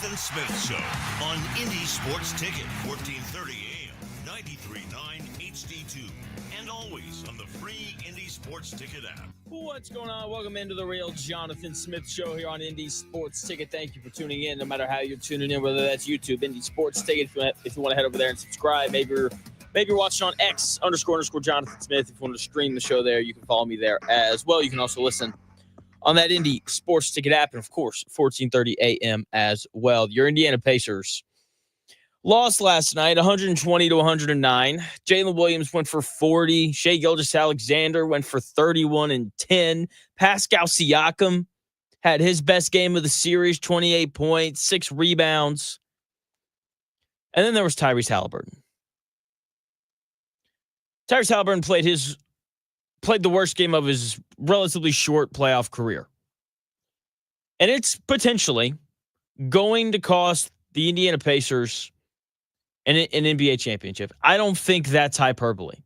Jonathan Smith Show on Indy Sports Ticket, 1430 AM, 93.9 HD2, and always on the free Indy Sports Ticket app. What's going on? Welcome into the real Jonathan Smith Show here on Indy Sports Ticket. Thank you for tuning in, no matter how you're tuning in, whether that's YouTube, Indy Sports Ticket. If you want to head over there and subscribe, maybe you're watching on X _ Jonathan Smith. If you want to stream the show there, you can follow me there as well. You can also listen on that Indy Sports Ticket app, and of course, 1430 AM as well. Your Indiana Pacers lost last night, 120-109. Jalen Williams went for 40. Shai Gilgeous-Alexander went for 31 and 10. Pascal Siakam had his best game of the series, 28 points, 6 rebounds. And then there was Tyrese Haliburton. Tyrese Haliburton played the worst game of his relatively short playoff career. And it's potentially going to cost the Indiana Pacers an NBA championship. I don't think that's hyperbole.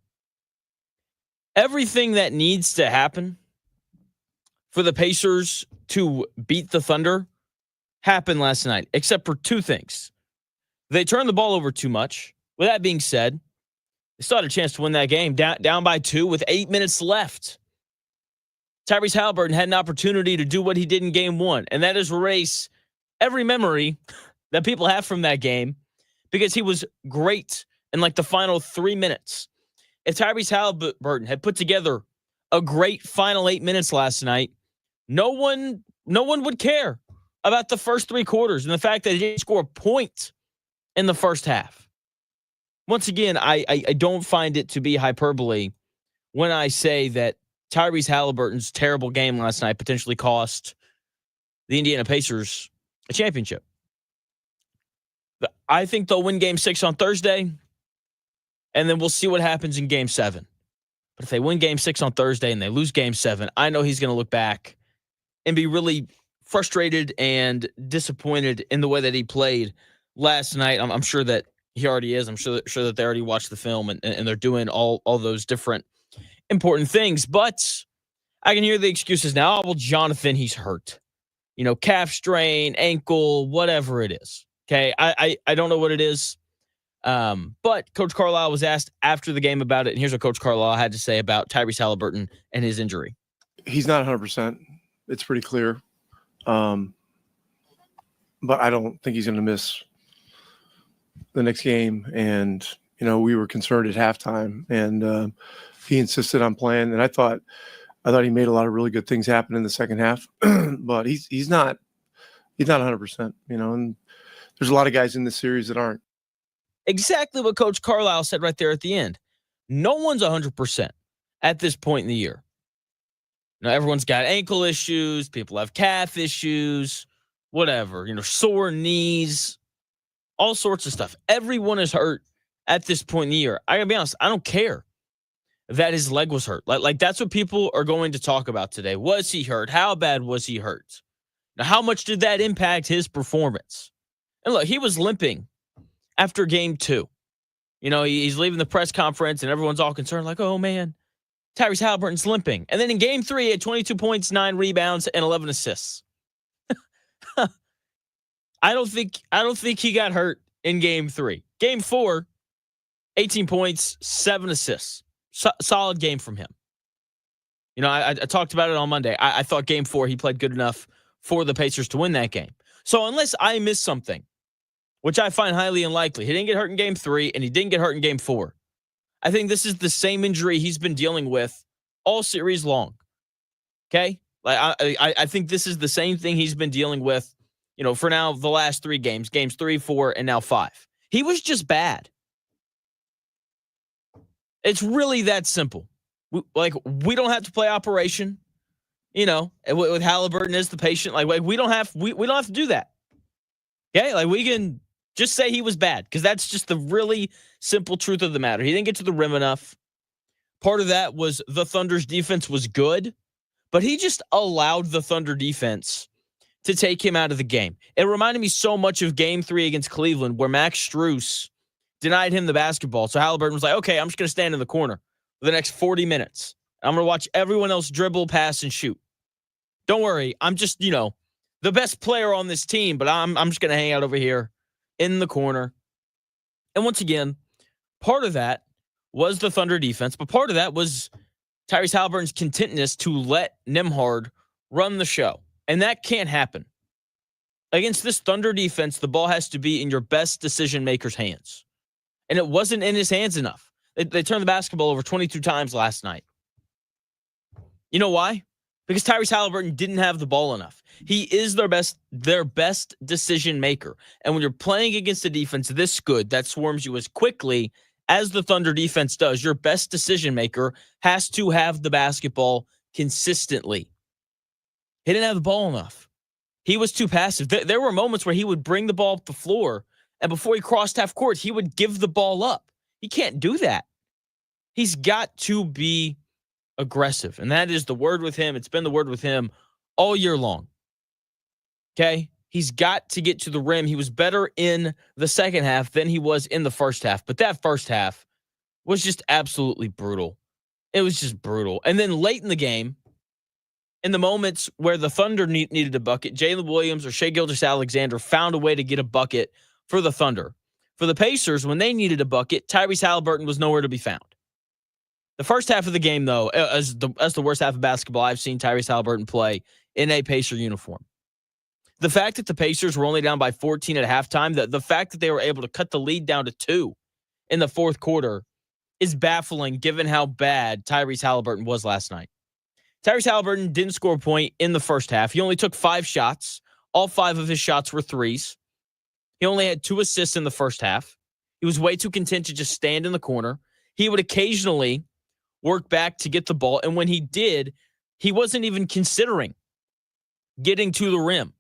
Everything that needs to happen for the Pacers to beat the Thunder happened last night, except for two things. They turned the ball over too much. With that being said, they still had a chance to win that game, down by 2 with 8 minutes left. Tyrese Haliburton had an opportunity to do what he did in game 1, and that is erase every memory that people have from that game, because he was great in like the final 3 minutes. If Tyrese Haliburton had put together a great final 8 minutes last night, no one would care about the first 3 quarters and the fact that he didn't score a point in the first half. Once again, I don't find it to be hyperbole when I say that Tyrese Haliburton's terrible game last night potentially cost the Indiana Pacers a championship. I think they'll win Game 6 on Thursday, and then we'll see what happens in Game 7. But if they win Game 6 on Thursday and they lose Game 7, I know he's going to look back and be really frustrated and disappointed in the way that he played last night. I'm sure that he already is. I'm sure that they already watched the film and they're doing all those different important things. But I can hear the excuses now. Oh, well, Jonathan, he's hurt. Calf strain, ankle, whatever it is. Okay, I don't know what it is. But Coach Carlisle was asked after the game about it, and here's what Coach Carlisle had to say about Tyrese Haliburton and his injury. He's not 100%. It's pretty clear. But I don't think he's going to miss the next game. And, we were concerned at halftime, and he insisted on playing. And I thought he made a lot of really good things happen in the second half, but he's not 100%, and there's a lot of guys in this series that aren't. Exactly what Coach Carlisle said right there at the end. No one's 100% at this point in the year. Everyone's got ankle issues. People have calf issues, whatever, sore knees, all sorts of stuff. Everyone is hurt at this point in the year. I gotta be honest, I don't care that his leg was hurt. Like that's what people are going to talk about today. Was he hurt? How bad was he hurt? Now, how much did that impact his performance? And look, he was limping after game 2. He's leaving the press conference and everyone's all concerned, like, oh man, Tyrese Haliburton's limping. And then in game 3, he had 22 points, 9 rebounds, and 11 assists. I don't think he got hurt in game 3. Game 4, 18 points, 7 assists. Solid game from him. I talked about it on Monday. I thought game 4, he played good enough for the Pacers to win that game. So unless I miss something, which I find highly unlikely, he didn't get hurt in game 3 and he didn't get hurt in game 4. I think this is the same injury he's been dealing with all series long. Okay? I think this is the same thing he's been dealing with, for now the last 3 games, games 3, 4, and now 5. He was just bad. It's really that simple. We don't have to play operation, with Haliburton as the patient. We don't have to do that. Okay? We can just say he was bad, because that's just the really simple truth of the matter. He didn't get to the rim enough. Part of that was the Thunder's defense was good, but he just allowed the Thunder defense to take him out of the game. It reminded me so much of game 3 against Cleveland, where Max Strus denied him the basketball. So Haliburton was like, okay, I'm just going to stand in the corner for the next 40 minutes. I'm going to watch everyone else dribble, pass, and shoot. Don't worry. I'm just, the best player on this team, but I'm just going to hang out over here in the corner. And once again, part of that was the Thunder defense, but part of that was Tyrese Haliburton's contentness to let Nembhard run the show. And that can't happen. Against this Thunder defense, the ball has to be in your best decision maker's hands. And it wasn't in his hands enough. They turned the basketball over 22 times last night. You know why? Because Tyrese Haliburton didn't have the ball enough. He is their best decision maker. And when you're playing against a defense this good that swarms you as quickly as the Thunder defense does, your best decision maker has to have the basketball consistently. He didn't have the ball enough. He was too passive. There were moments where he would bring the ball up the floor, and before he crossed half court, he would give the ball up. He can't do that. He's got to be aggressive, and that is the word with him. It's been the word with him all year long. Okay? He's got to get to the rim. He was better in the second half than he was in the first half, but that first half was just absolutely brutal. It was just brutal. And then late in the game, in the moments where the Thunder needed a bucket, Jalen Williams or Shai Gilgeous-Alexander found a way to get a bucket for the Thunder. For the Pacers, when they needed a bucket, Tyrese Haliburton was nowhere to be found. The first half of the game, though, as the worst half of basketball I've seen Tyrese Haliburton play in a Pacer uniform. The fact that the Pacers were only down by 14 at halftime, the fact that they were able to cut the lead down to 2 in the fourth quarter is baffling given how bad Tyrese Haliburton was last night. Tyrese Haliburton didn't score a point in the first half. He only took 5 shots. All 5 of his shots were threes. He only had 2 assists in the first half. He was way too content to just stand in the corner. He would occasionally work back to get the ball, and when he did, he wasn't even considering getting to the rim.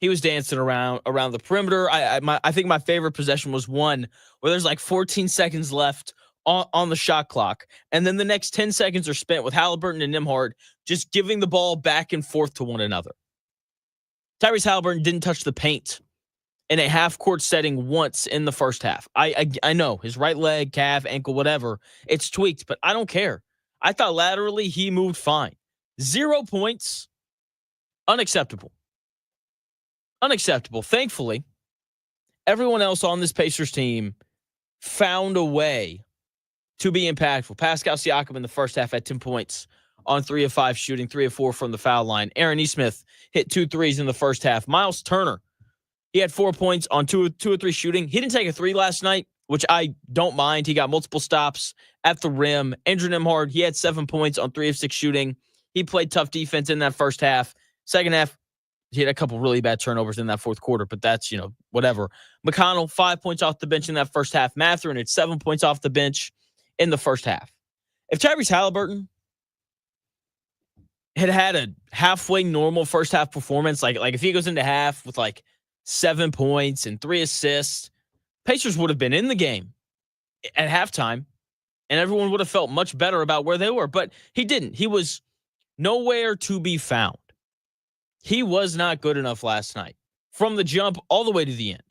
He was dancing around the perimeter. I think my favorite possession was one where there's like 14 seconds left on the shot clock, and then the next 10 seconds are spent with Haliburton and Nembhard just giving the ball back and forth to one another. Tyrese Haliburton didn't touch the paint in a half-court setting once in the first half. I know his right leg, calf, ankle, whatever, it's tweaked, but I don't care. I thought laterally he moved fine. 0 points, unacceptable. Unacceptable. Thankfully, everyone else on this Pacers team found a way to be impactful. Pascal Siakam in the first half had 10 points on 3 of 5 shooting, 3 of 4 from the foul line. Aaron Nesmith hit 2 threes in the first half. Miles Turner, he had 4 points on 2 of 3 shooting. He didn't take a 3 last night, which I don't mind. He got multiple stops at the rim. Andrew Nembhard, he had 7 points on 3 of 6 shooting. He played tough defense in that first half. Second half, he had a couple really bad turnovers in that fourth quarter, but that's, whatever. McConnell, 5 points off the bench in that first half. Mathurin had 7 points off the bench in the first half. If Tyrese Haliburton had a halfway normal first half performance, like if he goes into half with like 7 points and 3 assists, Pacers would have been in the game at halftime, and everyone would have felt much better about where they were. But he didn't. He was nowhere to be found. He was not good enough last night. From the jump all the way to the end.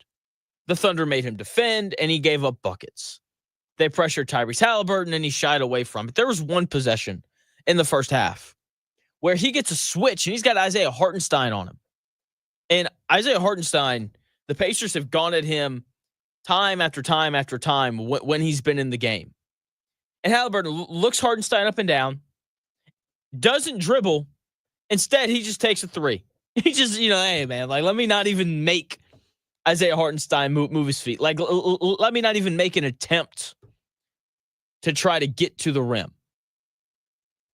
The Thunder made him defend, and he gave up buckets. They pressured Tyrese Haliburton, and he shied away from it. There was one possession in the first half where he gets a switch, and he's got Isaiah Hartenstein on him. And Isaiah Hartenstein, the Pacers have gone at him time after time after time when he's been in the game. And Haliburton looks Hartenstein up and down, doesn't dribble. Instead, he just takes a 3. He just, hey, man, let me not even make Isaiah Hartenstein move his feet. Let me not even make an attempt to try to get to the rim.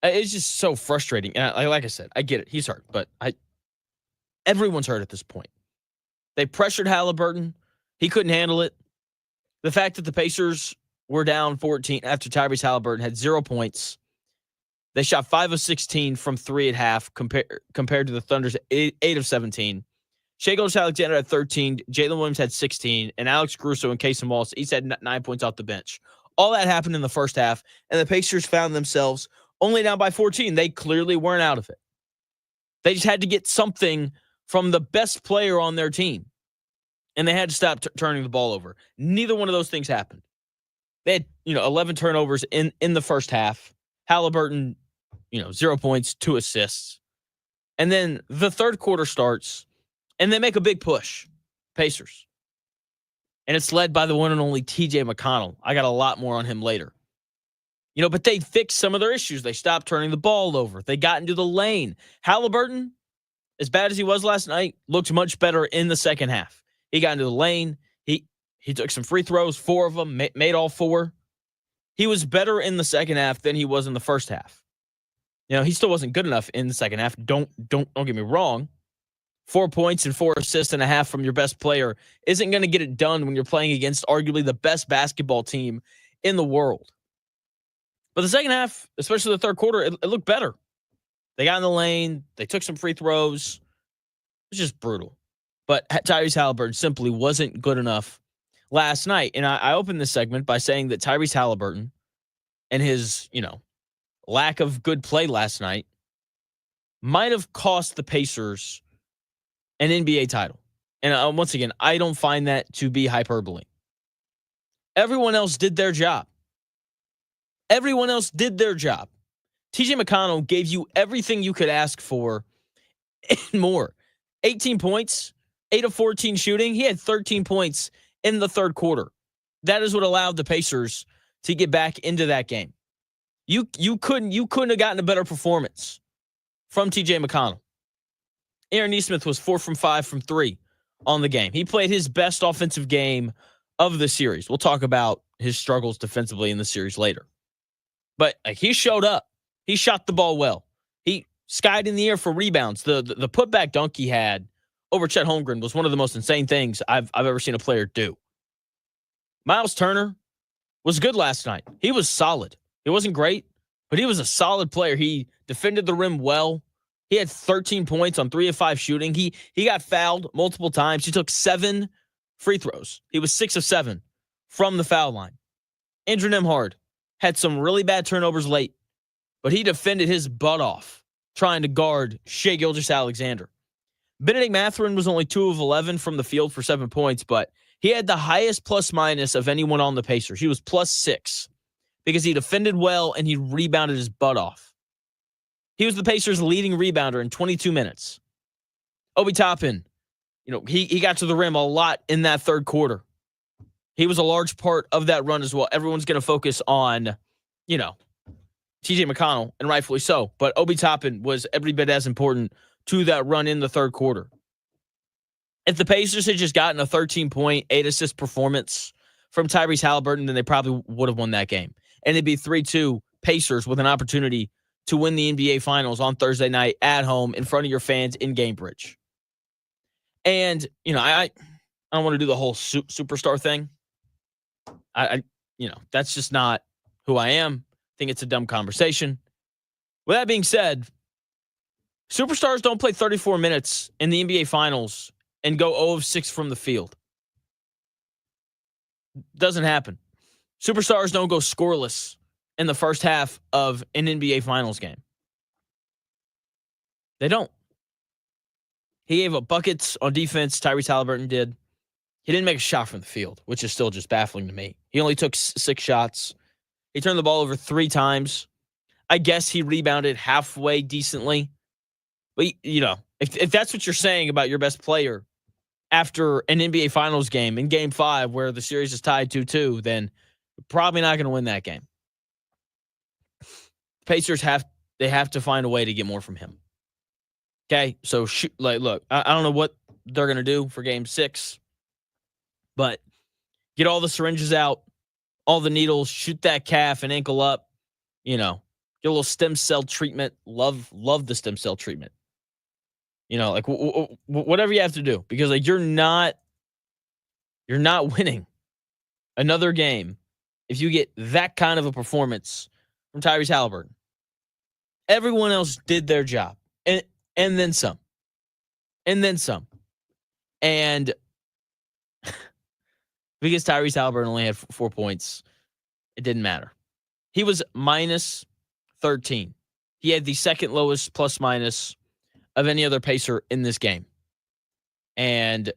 It's just so frustrating. And like I said, I get it. He's hurt, but everyone's hurt at this point. They pressured Haliburton. He couldn't handle it. The fact that the Pacers were down 14 after Tyrese Haliburton had 0 points. They shot 5 of 16 from 3 at half compared to the Thunder's 8 of 17. Shai Gilgeous-Alexander had 13. Jalen Williams had 16. And Alex Caruso and Casey Wallace each had 9 points off the bench. All that happened in the first half, and the Pacers found themselves only down by 14. They clearly weren't out of it. They just had to get something from the best player on their team, and they had to stop turning the ball over. Neither one of those things happened. They had 11 turnovers in the first half. Haliburton, 0 points, 2 assists. And then the third quarter starts, And they make a big push, Pacers. And it's led by the one and only TJ McConnell. I got a lot more on him later. But they fixed some of their issues. They stopped turning the ball over. They got into the lane. Haliburton, as bad as he was last night, looked much better in the second half. He got into the lane. He took some free throws, 4 of them, made all 4. He was better in the second half than he was in the first half. He still wasn't good enough in the second half. Don't get me wrong. 4 points and 4 assists and a half from your best player isn't going to get it done when you're playing against arguably the best basketball team in the world. But the second half, especially the third quarter, it looked better. They got in the lane. They took some free throws. It was just brutal. But Tyrese Haliburton simply wasn't good enough last night. And I opened this segment by saying that Tyrese Haliburton and his, lack of good play last night might have cost the Pacers an NBA title. And once again, I don't find that to be hyperbole. Everyone else did their job. Everyone else did their job. TJ McConnell gave you everything you could ask for and more. 18 points, 8 of 14 shooting. He had 13 points in the third quarter. That is what allowed the Pacers to get back into that game. You couldn't have gotten a better performance from TJ McConnell. Aaron Nesmith was 4 from 5 from 3 on the game. He played his best offensive game of the series. We'll talk about his struggles defensively in the series later. But he showed up. He shot the ball well. He skied in the air for rebounds. The putback dunk he had over Chet Holmgren was one of the most insane things I've ever seen a player do. Miles Turner was good last night. He was solid. He wasn't great, but he was a solid player. He defended the rim well. He had 13 points on 3 of 5 shooting. He got fouled multiple times. He took 7 free throws. He was 6 of 7 from the foul line. Andrew Nembhard had some really bad turnovers late, but he defended his butt off trying to guard Shai Gilgeous-Alexander. Benedict Mathurin was only 2 of 11 from the field for 7 points, but he had the highest plus-minus of anyone on the Pacers. He was +6 because he defended well and he rebounded his butt off. He was the Pacers' leading rebounder in 22 minutes. Obi Toppin, he got to the rim a lot in that third quarter. He was a large part of that run as well. Everyone's going to focus on, TJ McConnell, and rightfully so. But Obi Toppin was every bit as important to that run in the third quarter. If the Pacers had just gotten a 13-point, 8-assist performance from Tyrese Haliburton, then they probably would have won that game. And it'd be 3-2 Pacers with an opportunity to win the NBA Finals on Thursday night at home in front of your fans in Gamebridge. And, I don't want to do the whole superstar thing. That's just not who I am. I think it's a dumb conversation. With that being said, superstars don't play 34 minutes in the NBA Finals and go 0 of 6 from the field. Doesn't happen. Superstars don't go scoreless in the first half of an NBA Finals game. They don't. He gave up buckets on defense. Tyrese Haliburton did. He didn't make a shot from the field, which is still just baffling to me. He only took 6 shots. He turned the ball over 3 times. I guess he rebounded halfway decently. But, if that's what you're saying about your best player after an NBA Finals game in Game 5 where the series is tied 2-2, then you're probably not going to win that game. Pacers have to find a way to get more from him. Okay, so look, I don't know what they're going to do for Game 6, but get all the syringes out, all the needles, shoot that calf and ankle up, get a little stem cell treatment. Love the stem cell treatment. Whatever you have to do, because you're not winning another game if you get that kind of a performance from Tyrese Haliburton. Everyone else did their job, and then some. And because Tyrese Haliburton only had 4 points, it didn't matter. He was minus 13. He had the second lowest plus-minus of any other Pacer in this game. And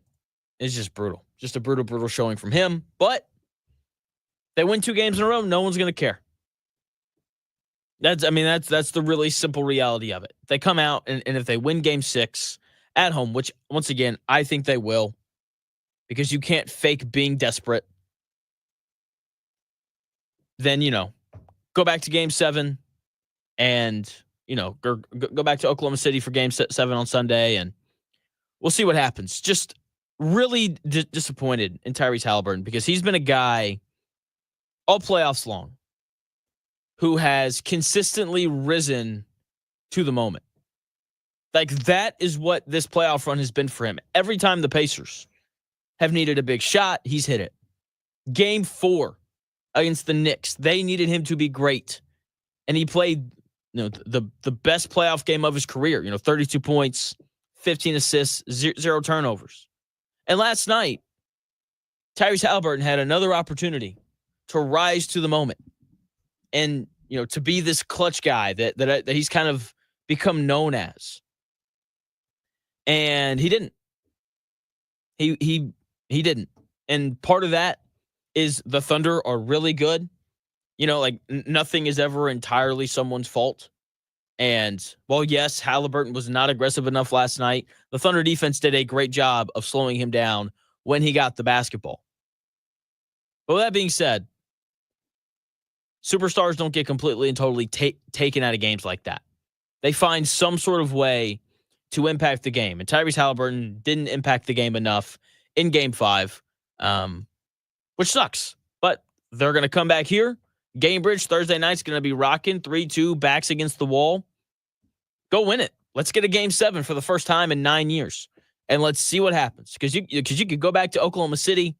it's just brutal. Just a brutal showing from him. But they win 2 games in a row, no one's going to care. That's the really simple reality of it. They come out, and if they win Game 6 at home, which once again, I think they will because you can't fake being desperate. Then, go back to game 7 and, go back to Oklahoma City for game 7 on Sunday, and we'll see what happens. Just really disappointed in Tyrese Haliburton because he's been a guy all playoffs long who has consistently risen to the moment. Like, that is what this playoff run has been for him. Every time the Pacers have needed a big shot, he's hit it. Game 4 against the Knicks, they needed him to be great. And he played, the best playoff game of his career. 32 points, 15 assists, 0 turnovers. And last night, Tyrese Haliburton had another opportunity to rise to the moment and, to be this clutch guy that he's kind of become known as. And he didn't. He didn't. And part of that is the Thunder are really good. Nothing is ever entirely someone's fault. And, well, yes, Haliburton was not aggressive enough last night. The Thunder defense did a great job of slowing him down when he got the basketball. But with that being said, superstars don't get completely and totally taken out of games like that. They find some sort of way to impact the game. And Tyrese Haliburton didn't impact the game enough in game 5, which sucks. But they're going to come back here. Gamebridge Thursday night's going to be rocking 3-2, backs against the wall. Go win it. Let's get a game 7 for the first time in 9 years. And let's see what happens. Because you could go back to Oklahoma City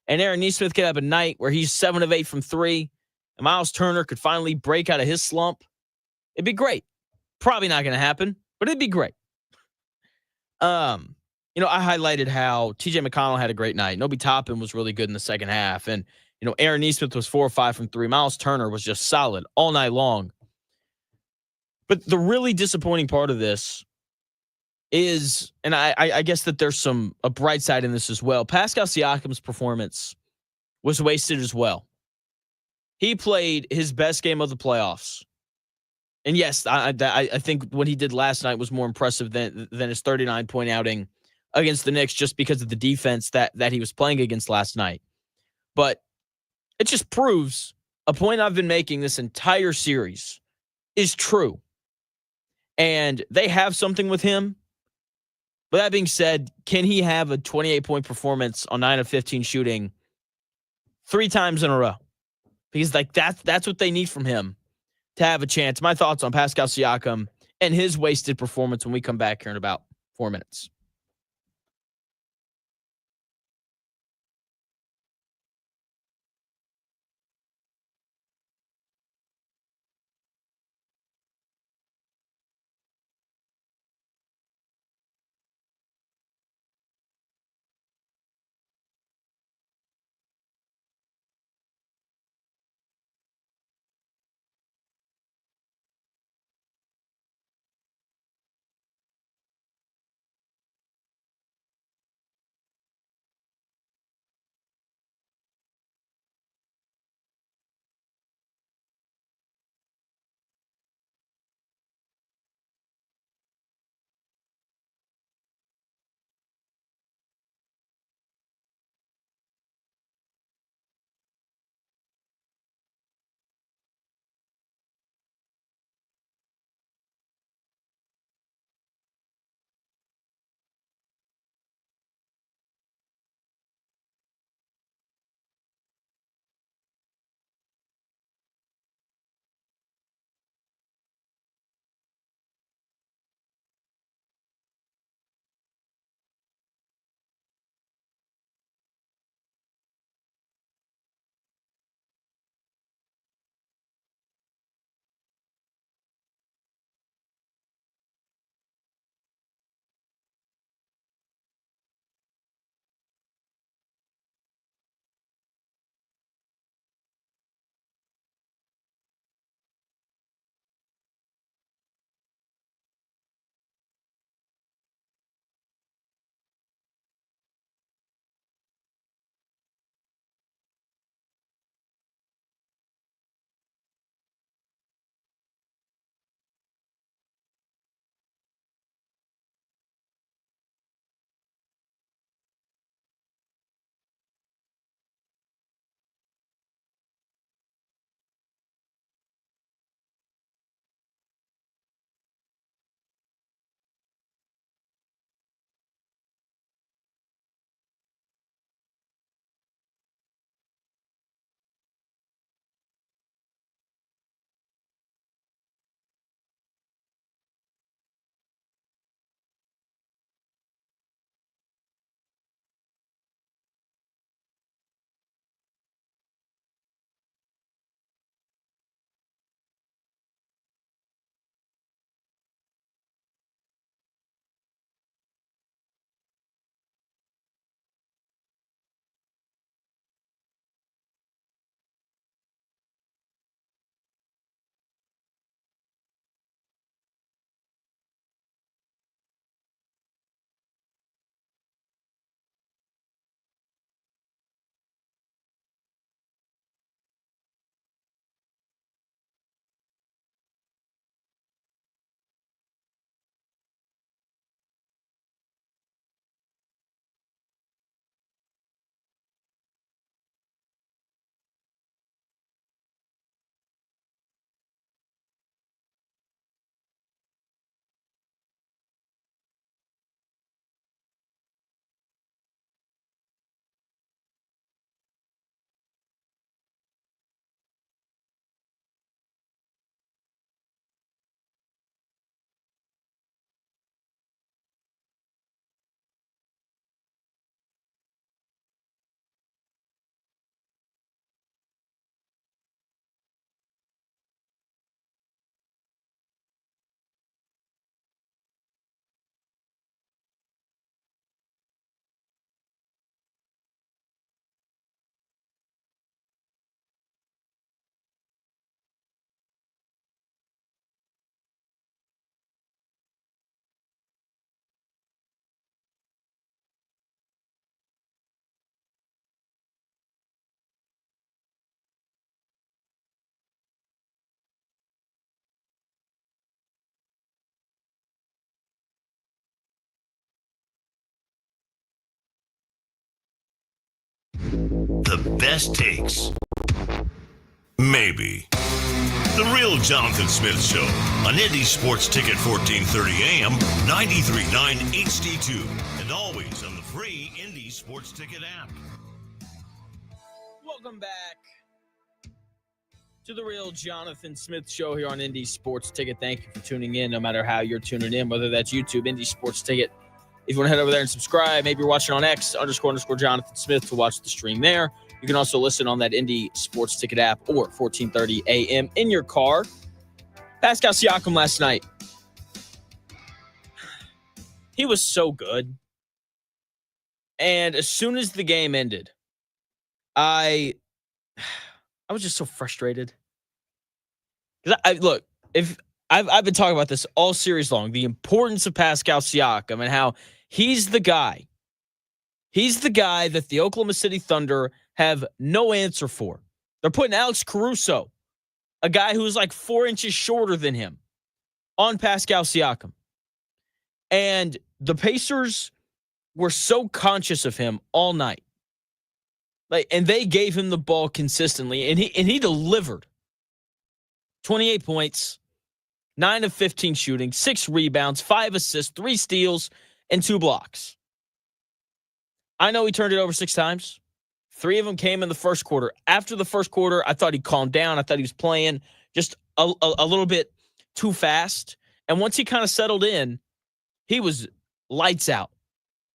and Aaron Nesmith could have a night where he's 7 of 8 from 3. And Miles Turner could finally break out of his slump. It'd be great. Probably not going to happen, but it'd be great. I highlighted how TJ McConnell had a great night. Nobi Toppin was really good in the second half. And, Aaron Nesmith was 4 or 5 from 3. Miles Turner was just solid all night long. But the really disappointing part of this is, and I guess that there's a bright side in this as well. Pascal Siakam's performance was wasted as well. He played his best game of the playoffs. And yes, I think what he did last night was more impressive than his 39-point outing against the Knicks just because of the defense that he was playing against last night. But it just proves a point I've been making this entire series is true. And they have something with him. But that being said, can he have a 28-point performance on 9 of 15 shooting 3 times in a row? Because that's what they need from him to have a chance. My thoughts on Pascal Siakam and his wasted performance when we come back here in about 4 minutes. The best takes. Maybe. The Real Jonathan Smith Show on Indy Sports Ticket 1430 AM, 93.9 HD2, and always on the free Indy Sports Ticket app. Welcome back to the Real Jonathan Smith Show here on Indy Sports Ticket. Thank you for tuning in, no matter how you're tuning in, whether that's YouTube, Indy Sports Ticket. If you want to head over there and subscribe, maybe you're watching on X, _ Jonathan Smith to watch the stream there. You can also listen on that Indy Sports Ticket app or 1430 AM in your car. Pascal Siakam last night. He was so good. And as soon as the game ended, I was just so frustrated. Look, if I've been talking about this all series long, the importance of Pascal Siakam and how he's the guy. He's the guy that the Oklahoma City Thunder have no answer for. They're putting Alex Caruso, a guy who's like 4 inches shorter than him, on Pascal Siakam. And the Pacers were so conscious of him all night. And they gave him the ball consistently, and he delivered. 28 points, 9 of 15 shooting, 6 rebounds, 5 assists, 3 steals, and 2 blocks. I know he turned it over 6 times. 3 of them came in the first quarter. After the first quarter, I thought he calmed down. I thought he was playing just a little bit too fast. And once he kind of settled in, he was lights out.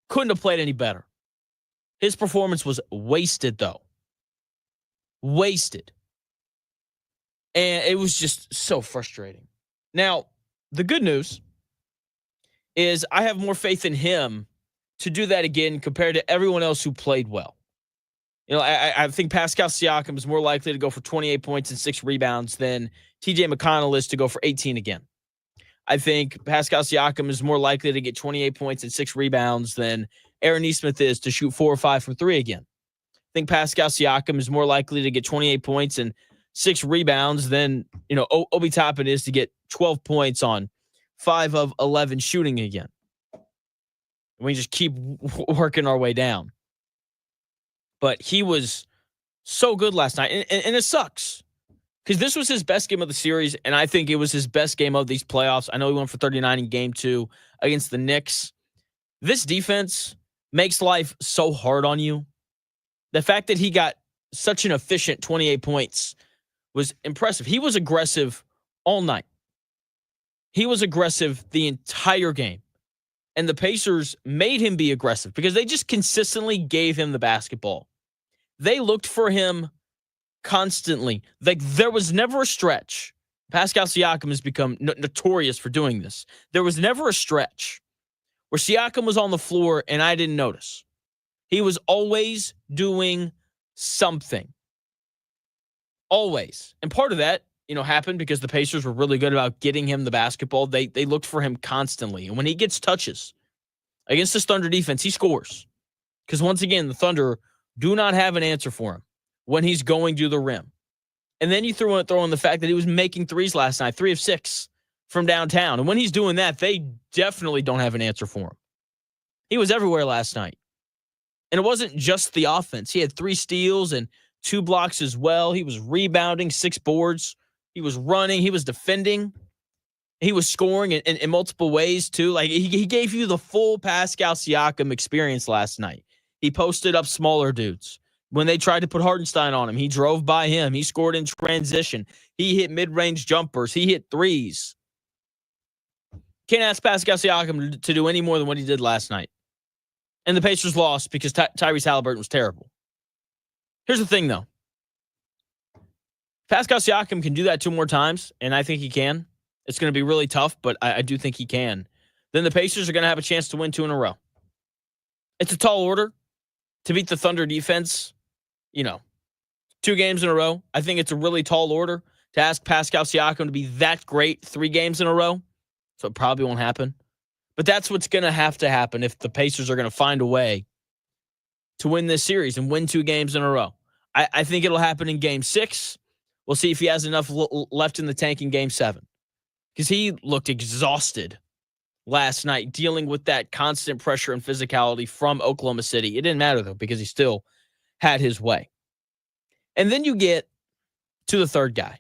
Couldn't have played any better. His performance was wasted, though. Wasted. And it was just so frustrating. Now, the good news is I have more faith in him to do that again compared to everyone else who played well. You know, I think Pascal Siakam is more likely to go for 28 points and 6 rebounds than TJ McConnell is to go for 18 again. I think Pascal Siakam is more likely to get 28 points and 6 rebounds than Aaron Nesmith is to shoot 4 or 5 from 3 again. I think Pascal Siakam is more likely to get 28 points and 6 rebounds than, Obi Toppin is to get 12 points on 5 of 11 shooting again. And we just keep working our way down. But he was so good last night. And it sucks. Because this was his best game of the series, and I think it was his best game of these playoffs. I know he went for 39 in Game 2 against the Knicks. This defense makes life so hard on you. The fact that he got such an efficient 28 points was impressive. He was aggressive all night. He was aggressive the entire game. And the Pacers made him be aggressive because they just consistently gave him the basketball. They looked for him constantly. Like, there was never a stretch. Pascal Siakam has become notorious for doing this. There was never a stretch where Siakam was on the floor and I didn't notice. He was always doing something. Always. And part of that, happened because the Pacers were really good about getting him the basketball. They looked for him constantly. And when he gets touches against this Thunder defense, he scores. Because once again, the Thunder do not have an answer for him when he's going to the rim. And then you throw in the fact that he was making threes last night, 3 of 6 from downtown. And when he's doing that, they definitely don't have an answer for him. He was everywhere last night. And it wasn't just the offense. He had 3 steals and 2 blocks as well. He was rebounding, 6 boards. He was running. He was defending. He was scoring in multiple ways, too. Like, he gave you the full Pascal Siakam experience last night. He posted up smaller dudes. When they tried to put Hartenstein on him, he drove by him. He scored in transition. He hit mid-range jumpers. He hit threes. Can't ask Pascal Siakam to do any more than what he did last night. And the Pacers lost because Tyrese Haliburton was terrible. Here's the thing, though. Pascal Siakam can do that 2 more times, and I think he can. It's going to be really tough, but I do think he can. Then the Pacers are going to have a chance to win 2 in a row. It's a tall order to beat the Thunder defense, 2 games in a row. I think it's a really tall order to ask Pascal Siakam to be that great 3 games in a row. So it probably won't happen. But that's what's going to happen if the Pacers are going to find a way to win this series and win 2 games in a row. I think it'll happen in Game 6. We'll see if he has enough left in the tank in Game 7. Because he looked exhausted last night dealing with that constant pressure and physicality from Oklahoma City. It didn't matter, though, because he still had his way. And then you get to the third guy.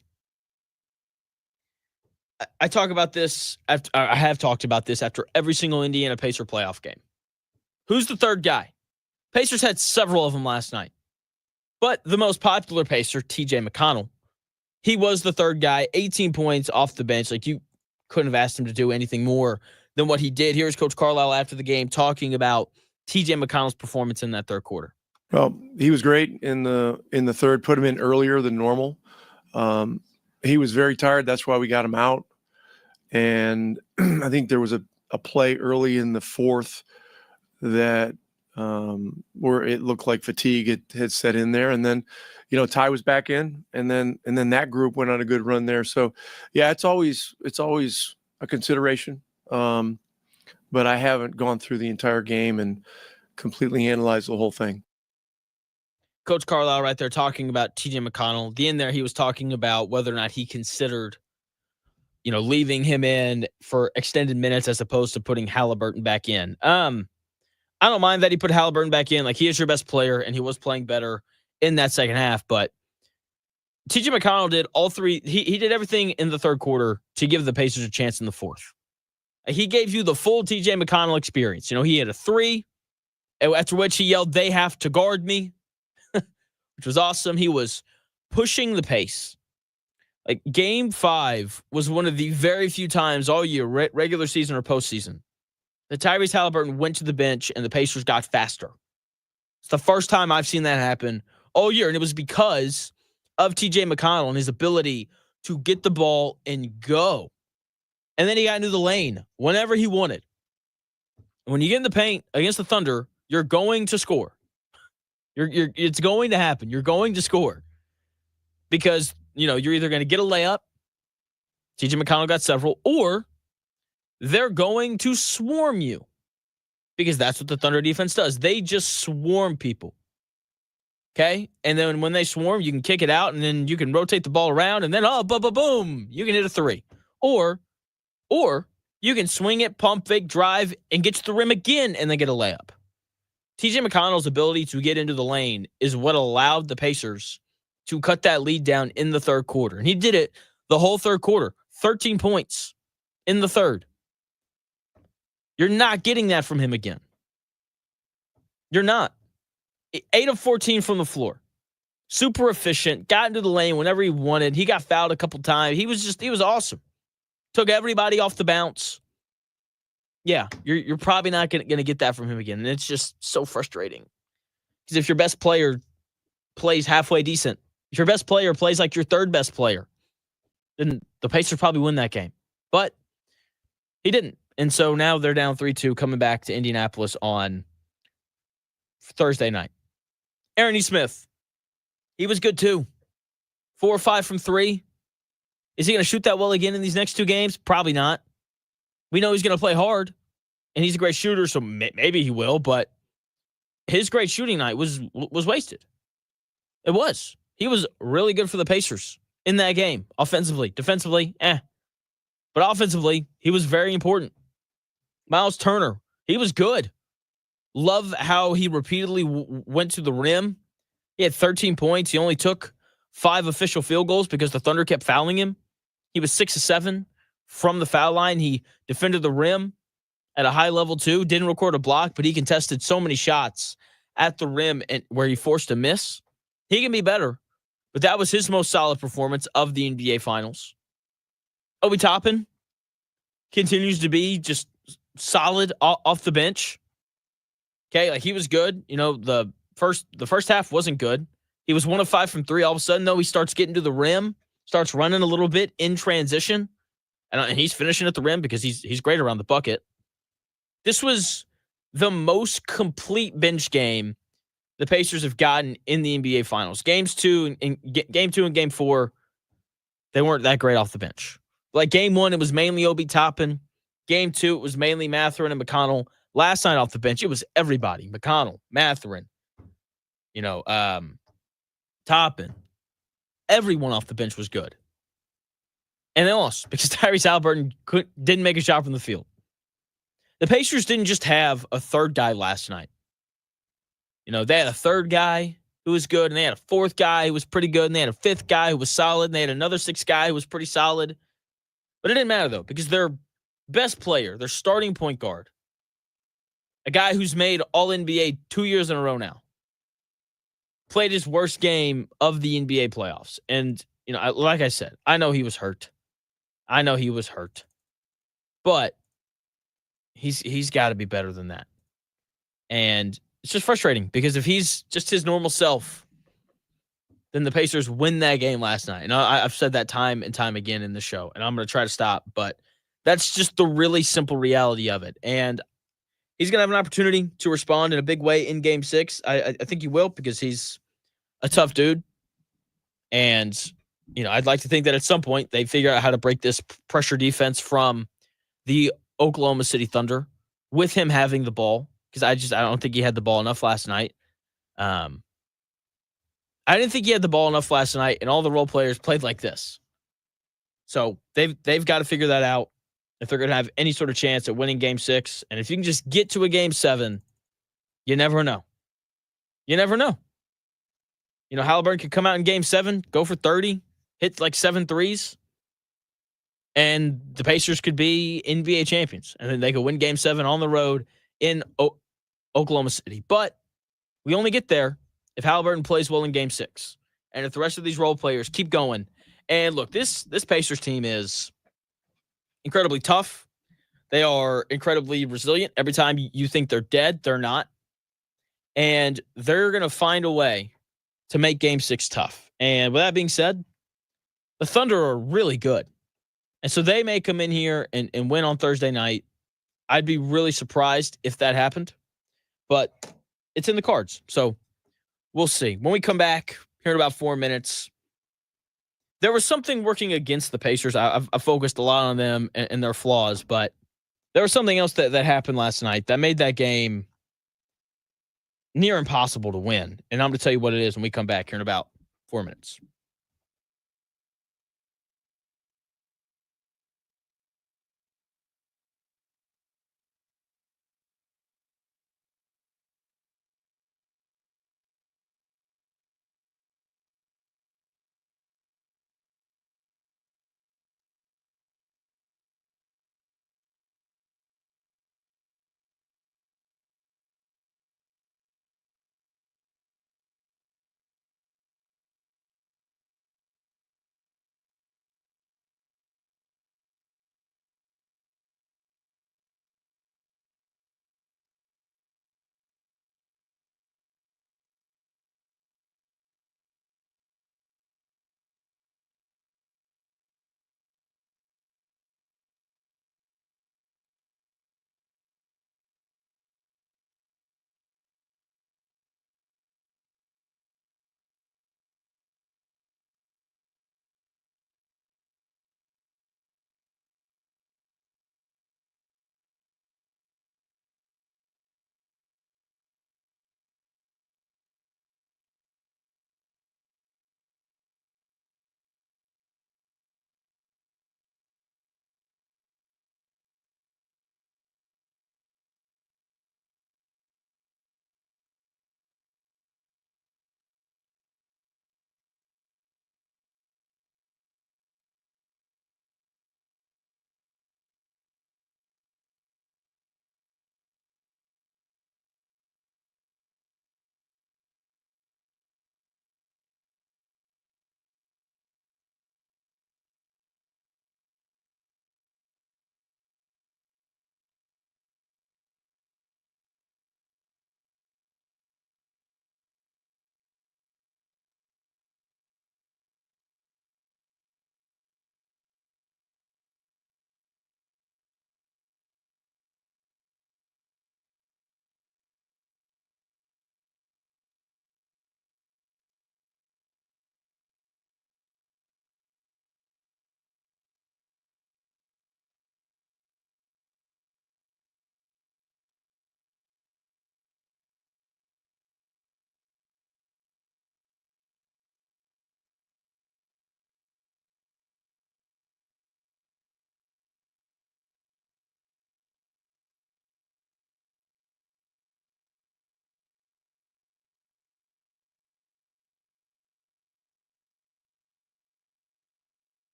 I talk about this. I have talked about this after every single Indiana Pacer playoff game. Who's the third guy? Pacers had several of them last night. But the most popular Pacer, TJ McConnell, he was the third guy, 18 points off the bench. Like, you couldn't have asked him to do anything more than what he did. Here's Coach Carlisle after the game talking about TJ McConnell's performance in that third quarter. Well, he was great in the third. Put him in earlier than normal. He was very tired. That's why we got him out. And I think there was a play early in the fourth that where it looked like fatigue had set in there. And then, Ty was back in, and then that group went on a good run there. So yeah, it's always a consideration. But I haven't gone through the entire game and completely analyzed the whole thing. Coach Carlisle right there talking about TJ McConnell. The end there, he was talking about whether or not he considered, leaving him in for extended minutes as opposed to putting Haliburton back in. I don't mind that he put Haliburton back in. Like, he is your best player, and he was playing better in that second half. But TJ McConnell did all three. He did everything in the third quarter to give the Pacers a chance in the fourth. He gave you the full TJ McConnell experience. He had a three, after which he yelled, "They have to guard me," which was awesome. He was pushing the pace. Like, Game 5 was one of the very few times all year, regular season or postseason, that Tyrese Haliburton went to the bench and the Pacers got faster. It's the first time I've seen that happen all year, and it was because of TJ McConnell and his ability to get the ball and go. And then he got into the lane whenever he wanted. When you get in the paint against the Thunder, you're going to score. It's going to happen. You're going to score. Because, you're either going to get a layup, TJ McConnell got several, or they're going to swarm you. Because that's what the Thunder defense does. They just swarm people. Okay? And then when they swarm, you can kick it out, and then you can rotate the ball around, and then, boom, you can hit a three. Or you can swing it, pump fake, drive, and get to the rim again, and then get a layup. TJ McConnell's ability to get into the lane is what allowed the Pacers to cut that lead down in the third quarter. And he did it the whole third quarter. 13 points in the third. You're not getting that from him again. You're not. 8 of 14 from the floor. Super efficient. Got into the lane whenever he wanted. He got fouled a couple times. He was awesome. Took everybody off the bounce. Yeah, you're probably not going to get that from him again. And it's just so frustrating. Because if your best player plays halfway decent, if your best player plays like your third best player, then the Pacers probably win that game. But he didn't. And so now they're down 3-2 coming back to Indianapolis on Thursday night. Aaron E. Smith, he was good too. 4 or 5 from 3. Is he going to shoot that well again in these next 2 games? Probably not. We know he's going to play hard, and he's a great shooter, so maybe he will, but his great shooting night was wasted. It was. He was really good for the Pacers in that game, offensively. Defensively, But offensively, he was very important. Miles Turner, he was good. Love how he repeatedly went to the rim. He had 13 points. He only took 5 official field goals because the Thunder kept fouling him. He was 6 of 7 from the foul line. He defended the rim at a high level too. Didn't record a block, but he contested so many shots at the rim and where he forced a miss. He can be better, but that was his most solid performance of the NBA Finals. Obi Toppin continues to be just solid off the bench. Okay, like, he was good. The first half wasn't good. He was 1 of 5 from 3. All of a sudden, though, he starts getting to the rim, starts running a little bit in transition, and he's finishing at the rim because he's great around the bucket. This was the most complete bench game the Pacers have gotten in the NBA Finals. Game 2 and Game 4, they weren't that great off the bench. Like, Game 1, it was mainly Obi Toppin. Game 2, it was mainly Mathurin and McConnell. Last night off the bench, it was everybody. McConnell, Mathurin, Toppin. Everyone off the bench was good. And they lost because Tyrese Haliburton didn't make a shot from the field. The Pacers didn't just have a third guy last night. They had a third guy who was good, and they had a fourth guy who was pretty good, and they had a fifth guy who was solid, and they had another sixth guy who was pretty solid. But it didn't matter, though, because their best player, their starting point guard, a guy who's made All-NBA 2 years in a row now, played his worst game of the NBA playoffs. And, like I said, I know he was hurt. But he's got to be better than that. And it's just frustrating because if he's just his normal self, then the Pacers win that game last night. And I've said that time and time again in the show, and I'm going to try to stop. But that's just the really simple reality of it. And he's going to have an opportunity to respond in a big way in Game 6. I think he will because he's a tough dude. And, I'd like to think that at some point they figure out how to break this pressure defense from the Oklahoma City Thunder with him having the ball. Because I don't think he had the ball enough last night. I didn't think he had the ball enough last night, and all the role players played like this. So they've got to figure that out if they're going to have any sort of chance at winning Game 6. And if you can just get to a Game 7, you never know. Haliburton could come out in Game 7, go for 30, hit like 7 threes, and the Pacers could be NBA champions. And then they could win Game 7 on the road in Oklahoma City. But we only get there if Haliburton plays well in Game 6. And if the rest of these role players keep going. And look, this Pacers team is incredibly tough. They are incredibly resilient. Every time you think they're dead, they're not. And they're going to find a way to make Game 6 tough. And with that being said, the Thunder are really good. And so they may come in here and win on Thursday night. I'd be really surprised if that happened, but it's in the cards. So we'll see. When we come back here in about 4 minutes, there was something working against the Pacers. I've focused a lot on them and their flaws, but there was something else that happened last night that made that game near impossible to win. And I'm going to tell you what it is when we come back here in about 4 minutes.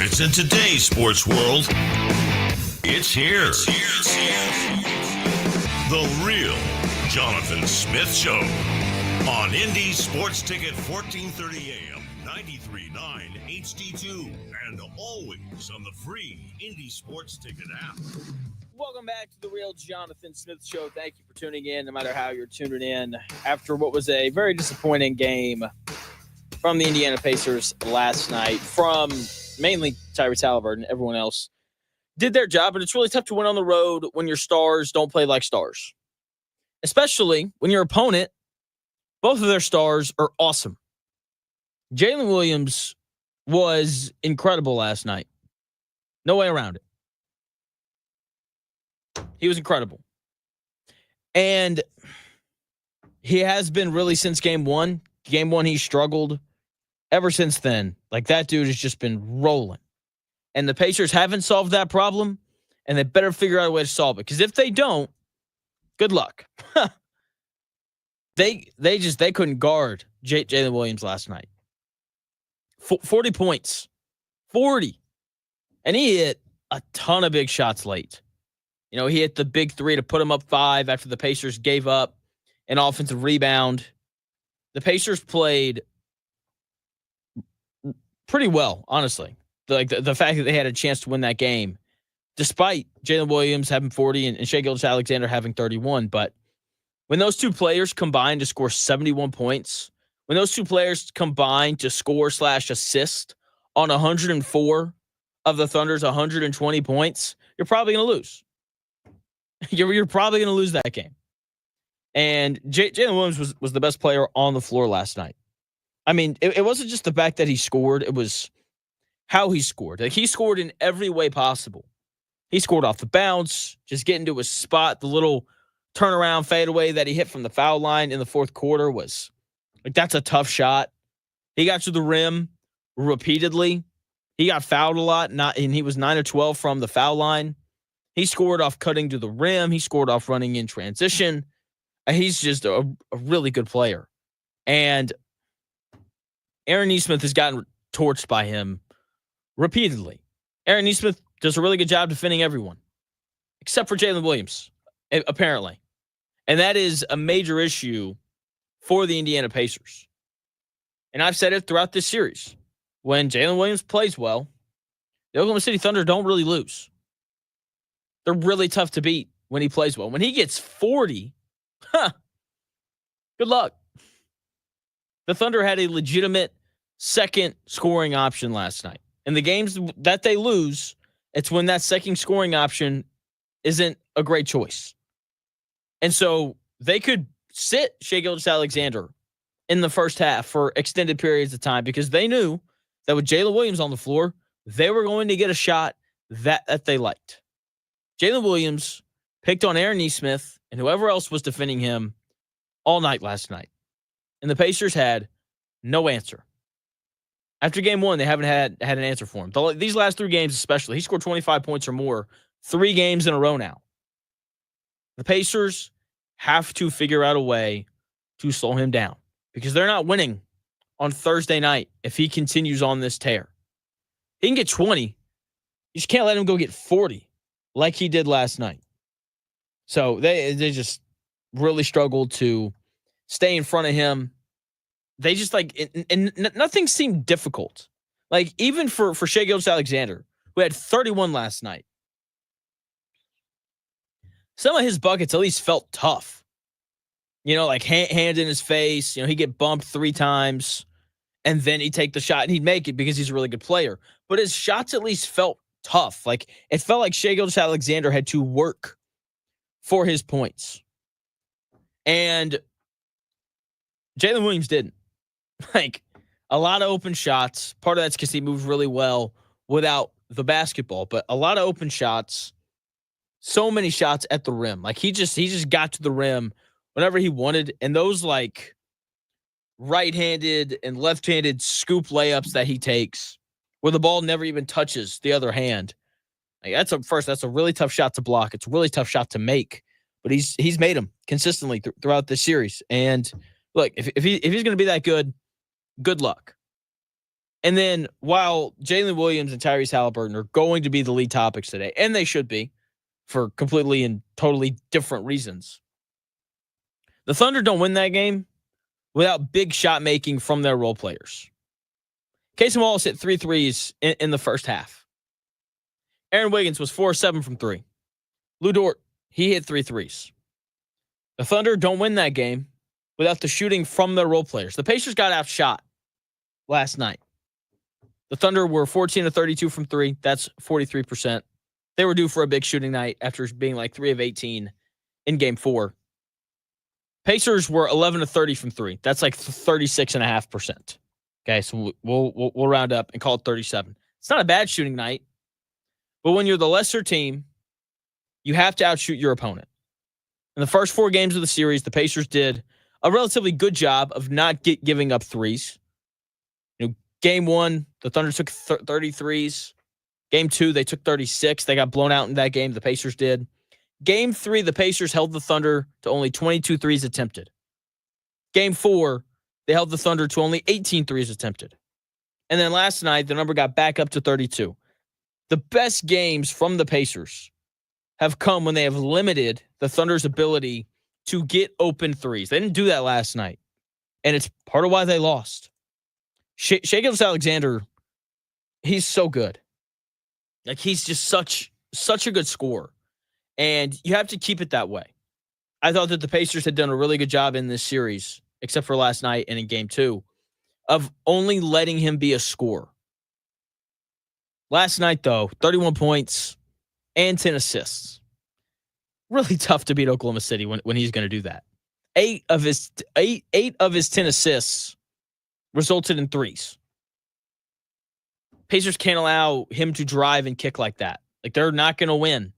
If it's in today's sports world, it's here. The real Jonathan Smith Show on Indy Sports Ticket 1430 AM, 93.9 HD2, and always on the free Indy Sports Ticket app. Welcome back to the real Jonathan Smith Show. Thank you for tuning in, no matter how you're tuning in, after what was a very disappointing game from the Indiana Pacers last night, from mainly Tyrese Haliburton. Everyone else did their job, but it's really tough to win on the road when your stars don't play like stars, especially when your opponent, both of their stars, are awesome. Jalen Williams was incredible last night. No way around it. He was incredible. And he has been really since game one. Game one, he struggled. Ever since then, like, that dude has just been rolling. And the Pacers haven't solved that problem, and they better figure out a way to solve it. Because if they don't, good luck. They couldn't guard Jalen Williams last night. 40 points. 40. And he hit a ton of big shots late. You know, he hit the big three to put him up 5 after the Pacers gave up an offensive rebound. The Pacers played pretty well, honestly. The fact that they had a chance to win that game, despite Jalen Williams having 40 and Shai Gilgeous-Alexander having 31. But when those two players combined to score 71 points, when those two players combined to score/assist on 104 of the Thunder's 120 points, you're probably going to lose. You're probably going to lose that game. And Jalen Williams was the best player on the floor last night. I mean, it wasn't just the fact that he scored. It was how he scored. Like, he scored in every way possible. He scored off the bounce, just getting to his spot. The little turnaround fadeaway that he hit from the foul line in the fourth quarter was, like, that's a tough shot. He got to the rim repeatedly. He got fouled a lot, and he was 9 of 12 from the foul line. He scored off cutting to the rim. He scored off running in transition. He's just a really good player. And Aaron Nesmith has gotten torched by him repeatedly. Aaron Nesmith does a really good job defending everyone, except for Jalen Williams, apparently. And that is a major issue for the Indiana Pacers. And I've said it throughout this series. When Jalen Williams plays well, the Oklahoma City Thunder don't really lose. They're really tough to beat when he plays well. When he gets 40, good luck. The Thunder had a legitimate second scoring option last night. In the games that they lose, it's when that second scoring option isn't a great choice. And so they could sit Shai Gilgeous-Alexander in the first half for extended periods of time because they knew that with Jalen Williams on the floor, they were going to get a shot that they liked. Jalen Williams picked on Aaron Nesmith and whoever else was defending him all night last night. And the Pacers had no answer. After game one, they haven't had an answer for him. These last 3 games especially, he scored 25 points or more 3 games in a row now. The Pacers have to figure out a way to slow him down because they're not winning on Thursday night if he continues on this tear. He can get 20. You just can't let him go get 40 like he did last night. So they just really struggled to stay in front of him. They just and nothing seemed difficult. Like, even for Shai Gilgeous-Alexander, who had 31 last night, some of his buckets at least felt tough. You know, like hand in his face. You know, he'd get bumped 3 times, and then he'd take the shot, and he'd make it because he's a really good player. But his shots at least felt tough. Like, it felt like Shai Gilgeous-Alexander had to work for his points. And Jalen Williams didn't. Like, a lot of open shots. Part of that's because he moved really well without the basketball, but a lot of open shots. So many shots at the rim. Like, he just got to the rim whenever he wanted. And those, like, right-handed and left-handed scoop layups that he takes where the ball never even touches the other hand. Like, that's a really tough shot to block. It's a really tough shot to make. But he's made them consistently throughout this series. And look, if he's going to be that good, good luck. And then while Jalen Williams and Tyrese Haliburton are going to be the lead topics today, and they should be for completely and totally different reasons, the Thunder don't win that game without big shot making from their role players. Casey Wallace hit 3 threes in the first half. Aaron Wiggins was 4-7 from 3. Lou Dort, he hit 3 threes. The Thunder don't win that game without the shooting from their role players. The Pacers got outshot last night. The Thunder were 14-32 from 3. That's 43%. They were due for a big shooting night after being like 3 of 18 in game 4. Pacers were 11-30 from 3. That's like 36.5%. Okay, so we'll round up and call it 37. It's not a bad shooting night, but when you're the lesser team, you have to outshoot your opponent. In the first 4 games of the series, the Pacers did a relatively good job of not giving up threes. Game 1, the Thunder took 33s. Game 2, they took 36. They got blown out in that game. The Pacers did. Game 3, the Pacers held the Thunder to only 22 threes attempted. Game 4, they held the Thunder to only 18 threes attempted. And then last night, the number got back up to 32. The best games from the Pacers have come when they have limited the Thunder's ability to get open threes. They didn't do that last night. And it's part of why they lost. Shai Gilgeous-Alexander, he's so good. Like, he's just such a good scorer. And you have to keep it that way. I thought that the Pacers had done a really good job in this series, except for last night and in game 2, of only letting him be a scorer. Last night, though, 31 points and 10 assists. Really tough to beat Oklahoma City when he's going to do that. 8 of his 10 assists resulted in threes. Pacers can't allow him to drive and kick like that. Like, they're not going to win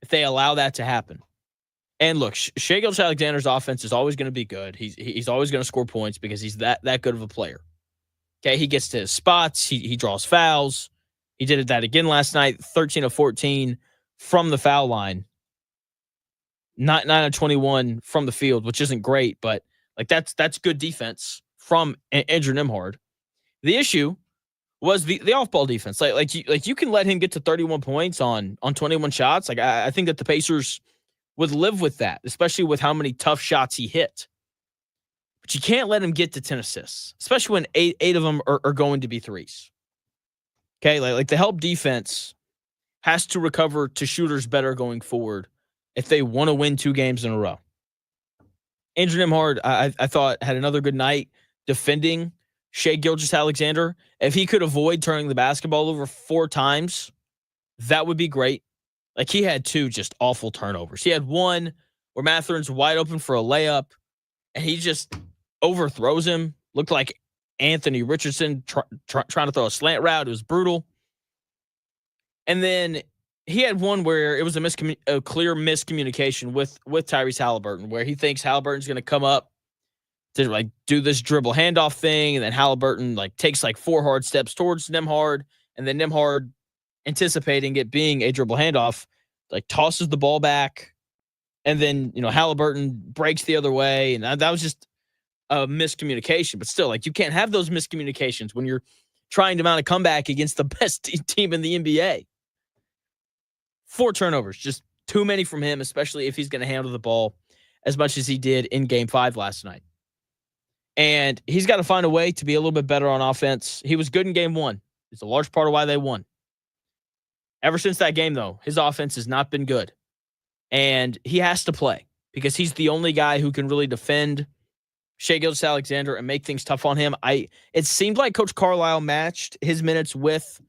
if they allow that to happen. And look, Shai Gilgeous-Alexander's offense is always going to be good. He's always going to score points because he's that good of a player. Okay, he gets to his spots. He draws fouls. He did that again last night, 13 of 14 from the foul line. 9 of 21 from the field, which isn't great, but like that's good defense from Andrew Nembhard. The issue was the off-ball defense. Like you can let him get to 31 points on 21 shots. Like I think that the Pacers would live with that, especially with how many tough shots he hit. But you can't let him get to 10 assists, especially when eight of them are going to be threes. Okay, like the help defense has to recover to shooters better going forward if they want to win 2 games in a row. Andrew Nembhard, I thought, had another good night defending Shai Gilgeous-Alexander. If he could avoid turning the basketball over 4 times, that would be great. Like, he had 2 just awful turnovers. He had one where Mathurin's wide open for a layup, and he just overthrows him. Looked like Anthony Richardson trying to throw a slant route. It was brutal. And then he had one where it was a clear miscommunication with Tyrese Haliburton, where he thinks Haliburton's going to come up to like do this dribble handoff thing, and then Haliburton like takes like 4 hard steps towards Nembhard, and then Nembhard, anticipating it being a dribble handoff, like tosses the ball back, and then Haliburton breaks the other way, and that was just a miscommunication. But still, like, you can't have those miscommunications when you're trying to mount a comeback against the best team in the NBA. 4 turnovers, just too many from him, especially if he's going to handle the ball as much as he did in Game 5 last night. And he's got to find a way to be a little bit better on offense. He was good in Game 1. It's a large part of why they won. Ever since that game, though, his offense has not been good. And he has to play because he's the only guy who can really defend Shai Gilgeous-Alexander and make things tough on him. It seemed like Coach Carlisle matched his minutes with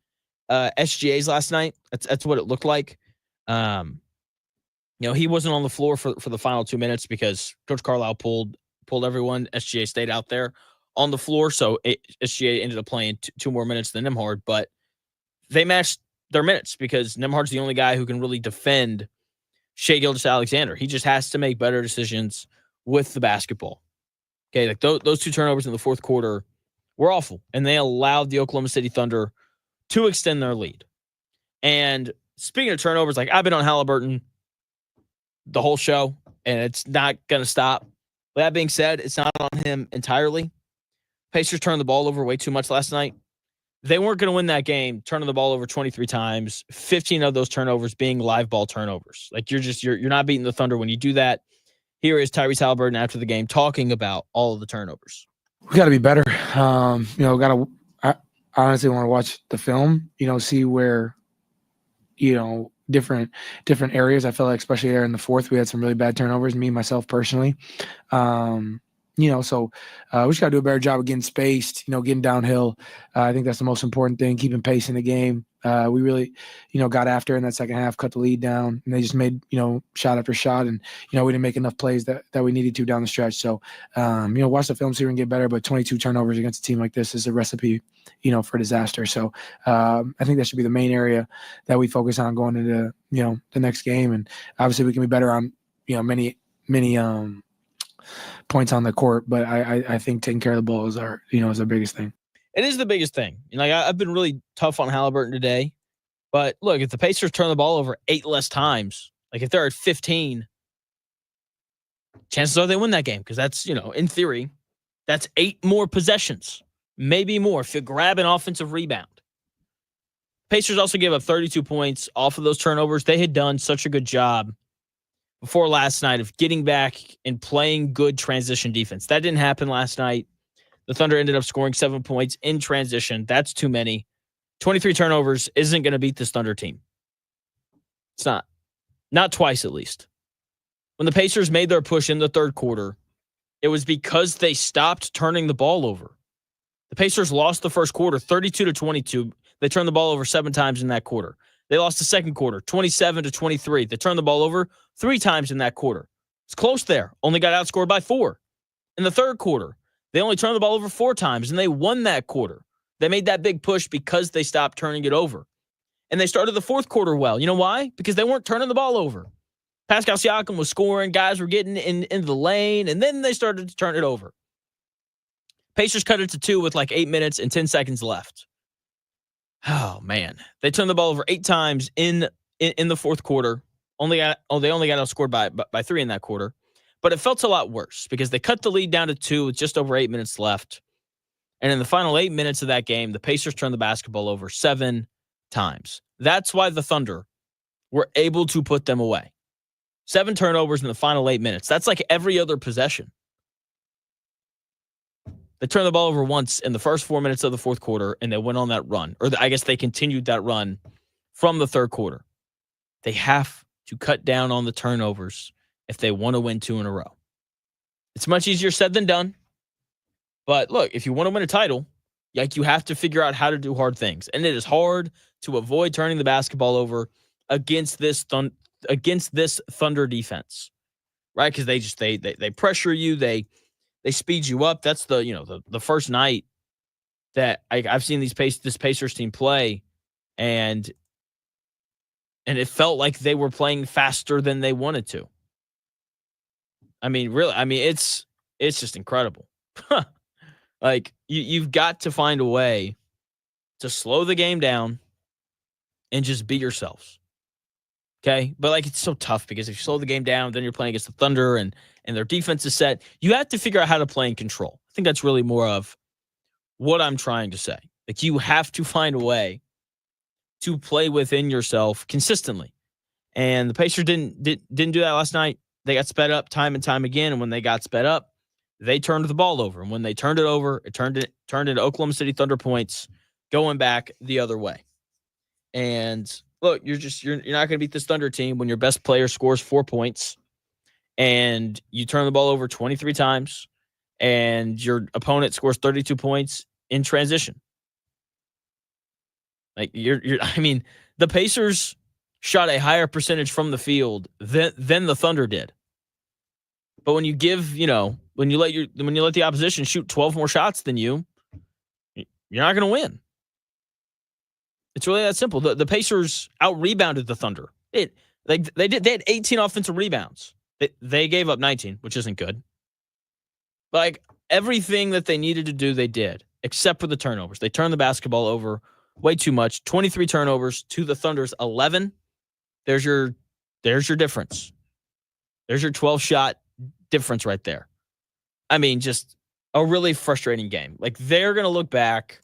SGA's last night. That's what it looked like. He wasn't on the floor for the final 2 minutes because Coach Carlisle pulled everyone. SGA stayed out there on the floor, so SGA ended up playing 2 more minutes than Nembhard, but they matched their minutes because Nembhard's the only guy who can really defend Shai Gilgeous-Alexander. He just has to make better decisions with the basketball. Okay, like those 2 turnovers in the fourth quarter were awful, and they allowed the Oklahoma City Thunder to extend their lead. And speaking of turnovers, like, I've been on Haliburton the whole show, and it's not going to stop. With that being said, it's not on him entirely. Pacers turned the ball over way too much last night. they weren't going to win that game turning the ball over 23 times, 15 of those turnovers being live ball turnovers. Like you're not beating the Thunder when you do that. Here is Tyrese Haliburton after the game talking about all of the turnovers. We got to be better. I honestly want to watch the film, see where, different areas. I feel like especially there in the fourth, we had some really bad turnovers, me, myself personally. So we just got to do a better job of getting spaced, getting downhill. I think that's the most important thing, keeping pace in the game. We really, got after in that second half, cut the lead down, and they just made, shot after shot. And, we didn't make enough plays that we needed to down the stretch. So, watch the film, see if we can get better. But 22 turnovers against a team like this is a recipe, for disaster. So I think that should be the main area that we focus on going into, the next game. And obviously we can be better on, many points on the court. But I think taking care of the ball is our biggest thing. It is the biggest thing. I've been really tough on Haliburton today. But look, if the Pacers turn the ball over 8 less times, like if they're at 15, chances are they win that game because that's, in theory, that's 8 more possessions, maybe more if you grab an offensive rebound. Pacers also gave up 32 points off of those turnovers. They had done such a good job before last night of getting back and playing good transition defense. That didn't happen last night. The Thunder ended up scoring 7 points in transition. That's too many. 23 turnovers isn't going to beat this Thunder team. It's not. Not twice, at least. When the Pacers made their push in the third quarter, it was because they stopped turning the ball over. The Pacers lost the first quarter 32-22. They turned the ball over 7 times in that quarter. They lost the second quarter 27-23. They turned the ball over 3 times in that quarter. It's close there. Only got outscored by 4. In the third quarter, they only turned the ball over 4 times, and they won that quarter. They made that big push because they stopped turning it over. And they started the fourth quarter well. You know why? Because they weren't turning the ball over. Pascal Siakam was scoring. Guys were getting into the lane, and then they started to turn it over. Pacers cut it to 2 with like 8 minutes and 10 seconds left. Oh, man. They turned the ball over 8 times in the fourth quarter. They only got outscored by 3 in that quarter. But it felt a lot worse because they cut the lead down to 2 with just over 8 minutes left. And in the final 8 minutes of that game, the Pacers turned the basketball over 7 times. That's why the Thunder were able to put them away. 7 turnovers in the final 8 minutes. That's like every other possession. They turned the ball over once in the first 4 minutes of the fourth quarter, and they went on that run. Or I guess they continued that run from the third quarter. They have to cut down on the turnovers if they want to win 2 in a row. It's much easier said than done. But look, if you want to win a title, you have to figure out how to do hard things. And it is hard to avoid turning the basketball over against this Thunder defense. Right? Because they pressure you, they speed you up. That's the first night that I've seen this Pacers team play, and it felt like they were playing faster than they wanted to. It's just incredible. Like you've got to find a way to slow the game down and just be yourselves. Okay? But it's so tough because if you slow the game down, then you're playing against the Thunder and their defense is set. You have to figure out how to play in control. I think that's really more of what I'm trying to say. You have to find a way to play within yourself consistently. And the Pacers didn't do that last night. They got sped up time and time again, and when they got sped up, they turned the ball over. And when they turned it over, it turned into Oklahoma City Thunder points going back the other way. And look, you're not going to beat this Thunder team when your best player scores 4 points and you turn the ball over 23 times and your opponent scores 32 points in transition. The Pacers shot a higher percentage from the field than the Thunder did. But when you when you let the opposition shoot 12 more shots than you, you're not going to win. It's really that simple. The Pacers out-rebounded the Thunder. They had 18 offensive rebounds. They gave up 19, which isn't good. But everything that they needed to do, they did, except for the turnovers. They turned the basketball over way too much. 23 turnovers to the Thunder's 11. There's your difference. There's your 12-shot difference right there. Just a really frustrating game. They're going to look back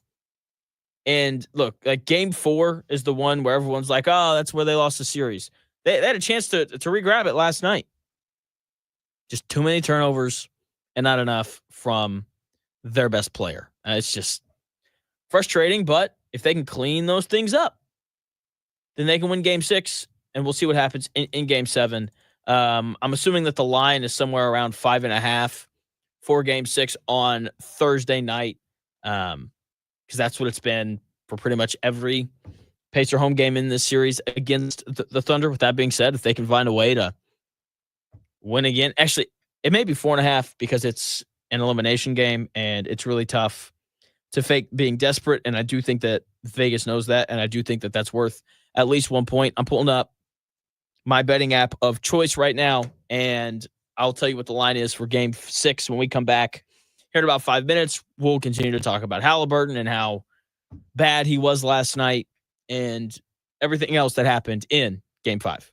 And look, like game 4 is the one where everyone's like, oh, that's where they lost the series. They had a chance to re-grab it last night. Just too many turnovers and not enough from their best player. It's just frustrating, but if they can clean those things up, then they can win game 6, and we'll see what happens in game 7. I'm assuming that the line is somewhere around 5.5 for game 6 on Thursday night, because that's what it's been for pretty much every Pacer home game in this series against the Thunder. With that being said, if they can find a way to win again, actually, it may be 4.5 because it's an elimination game, and it's really tough to fake being desperate, and I do think that Vegas knows that, and I do think that that's worth at least 1 point. I'm pulling up my betting app of choice right now, and I'll tell you what the line is for game 6 when we come back here in about 5 minutes. We'll continue to talk about Haliburton and how bad he was last night and everything else that happened in game 5.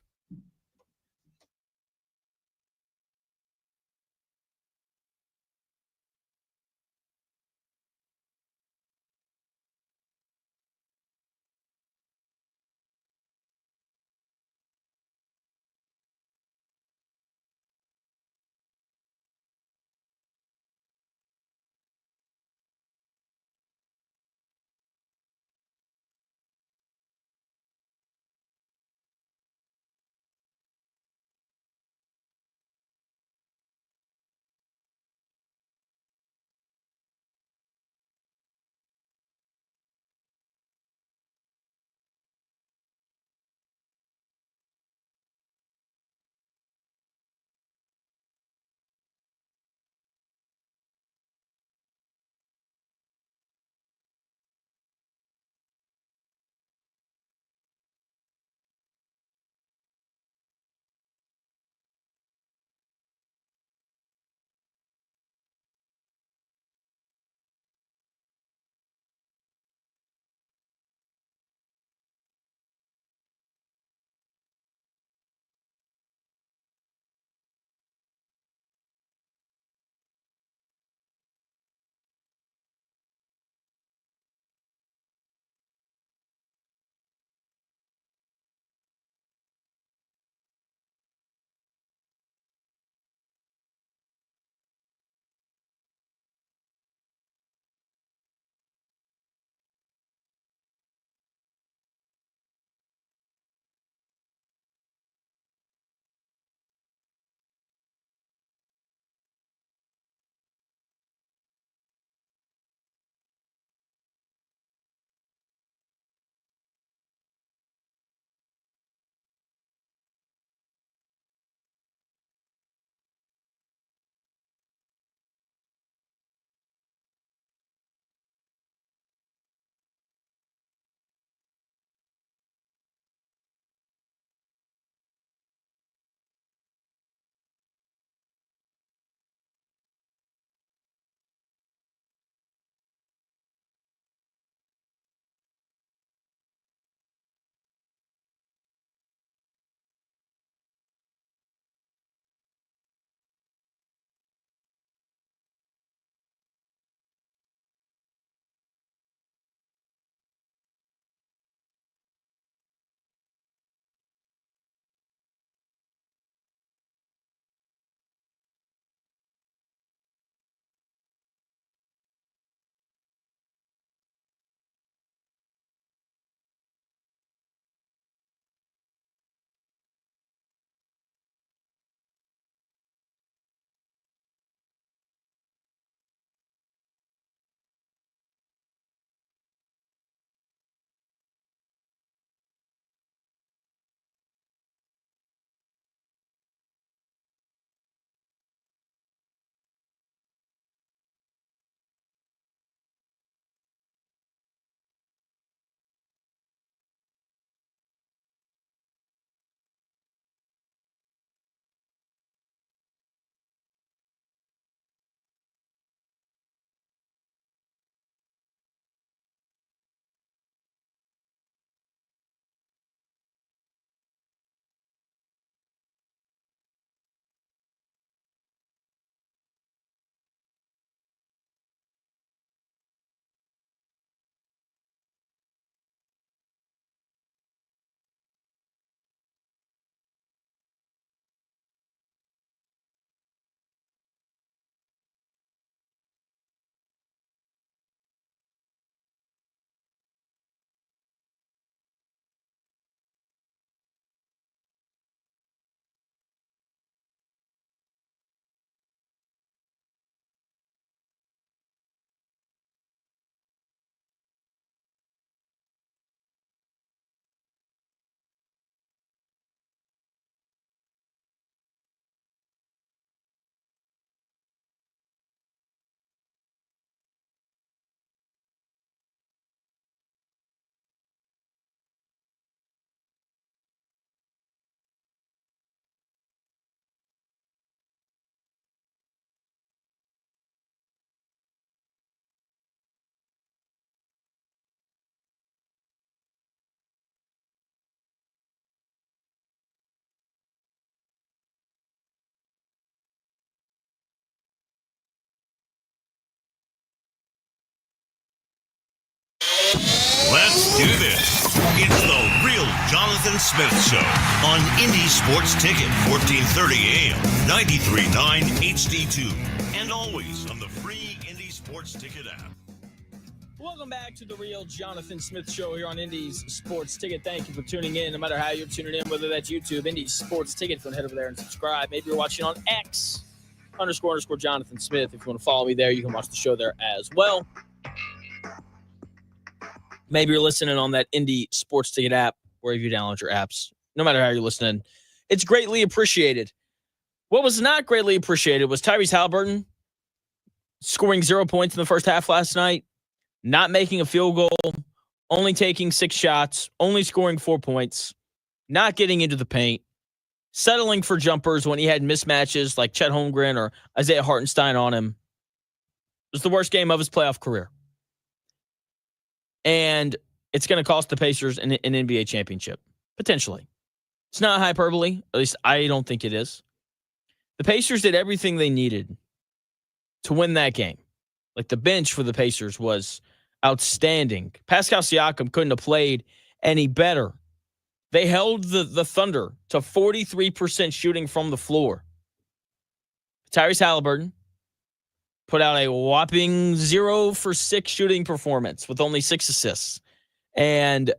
It's the Real Jonathan Smith Show on Indy Sports Ticket, 1430 AM, 93.9 HD2, and always on the free Indy Sports Ticket app. Welcome back to the Real Jonathan Smith Show here on Indy's Sports Ticket. Thank you for tuning in, no matter how you're tuning in, whether that's YouTube, Indy's Sports Ticket. If you want to head over there and subscribe. Maybe you're watching on X, __ Jonathan Smith. If you want to follow me there, you can watch the show there as well. Maybe you're listening on that Indy Sports Ticket app, wherever you download your apps. No matter how you're listening, it's greatly appreciated. What was not greatly appreciated was Tyrese Haliburton scoring 0 points in the first half last night, not making a field goal, only taking 6 shots, only scoring 4 points, not getting into the paint, settling for jumpers when he had mismatches like Chet Holmgren or Isaiah Hartenstein on him. It was the worst game of his playoff career. And it's going to cost the Pacers an NBA championship, potentially. It's not hyperbole. At least I don't think it is. The Pacers did everything they needed to win that game. Like, the bench for the Pacers was outstanding. Pascal Siakam couldn't have played any better. They held the Thunder to 43% shooting from the floor. Tyrese Haliburton put out a whopping 0 for 6 shooting performance with only 6 assists. And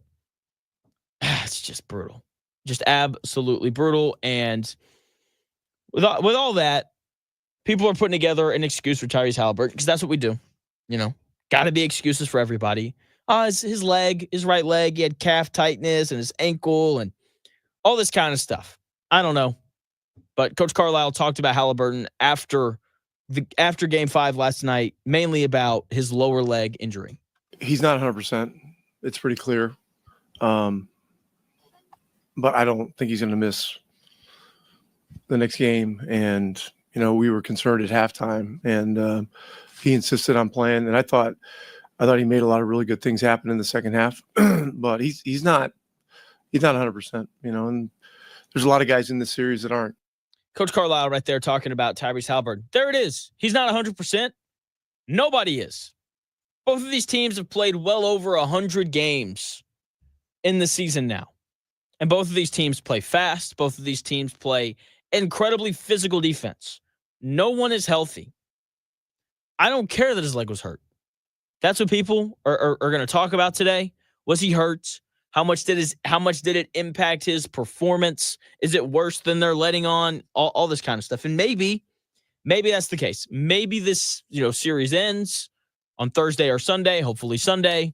it's just brutal. Just absolutely brutal. And with all that, people are putting together an excuse for Tyrese Haliburton, because that's what we do. You know, got to be excuses for everybody. His leg, his right leg, he had calf tightness and his ankle and all this kind of stuff. I don't know. But Coach Carlisle talked about Haliburton after Game 5 last night, mainly about his lower leg injury. He's not 100%. It's pretty clear. But I don't think he's going to miss the next game. And, you know, we were concerned at halftime, and he insisted on playing. And I thought he made a lot of really good things happen in the second half. But he's not 100%, you know, and there's a lot of guys in this series that aren't. Coach Carlisle right there talking about Tyrese Haliburton. There it is. He's not 100%. Nobody is. Both of these teams have played well over 100 games in the season now. And both of these teams play fast. Both of these teams play incredibly physical defense. No one is healthy. I don't care that his leg was hurt. That's what people are going to talk about today. Was he hurt? How much did it impact his performance? Is it worse than they're letting on? All this kind of stuff. And maybe that's the case. Maybe this, series ends on Thursday or Sunday, hopefully Sunday.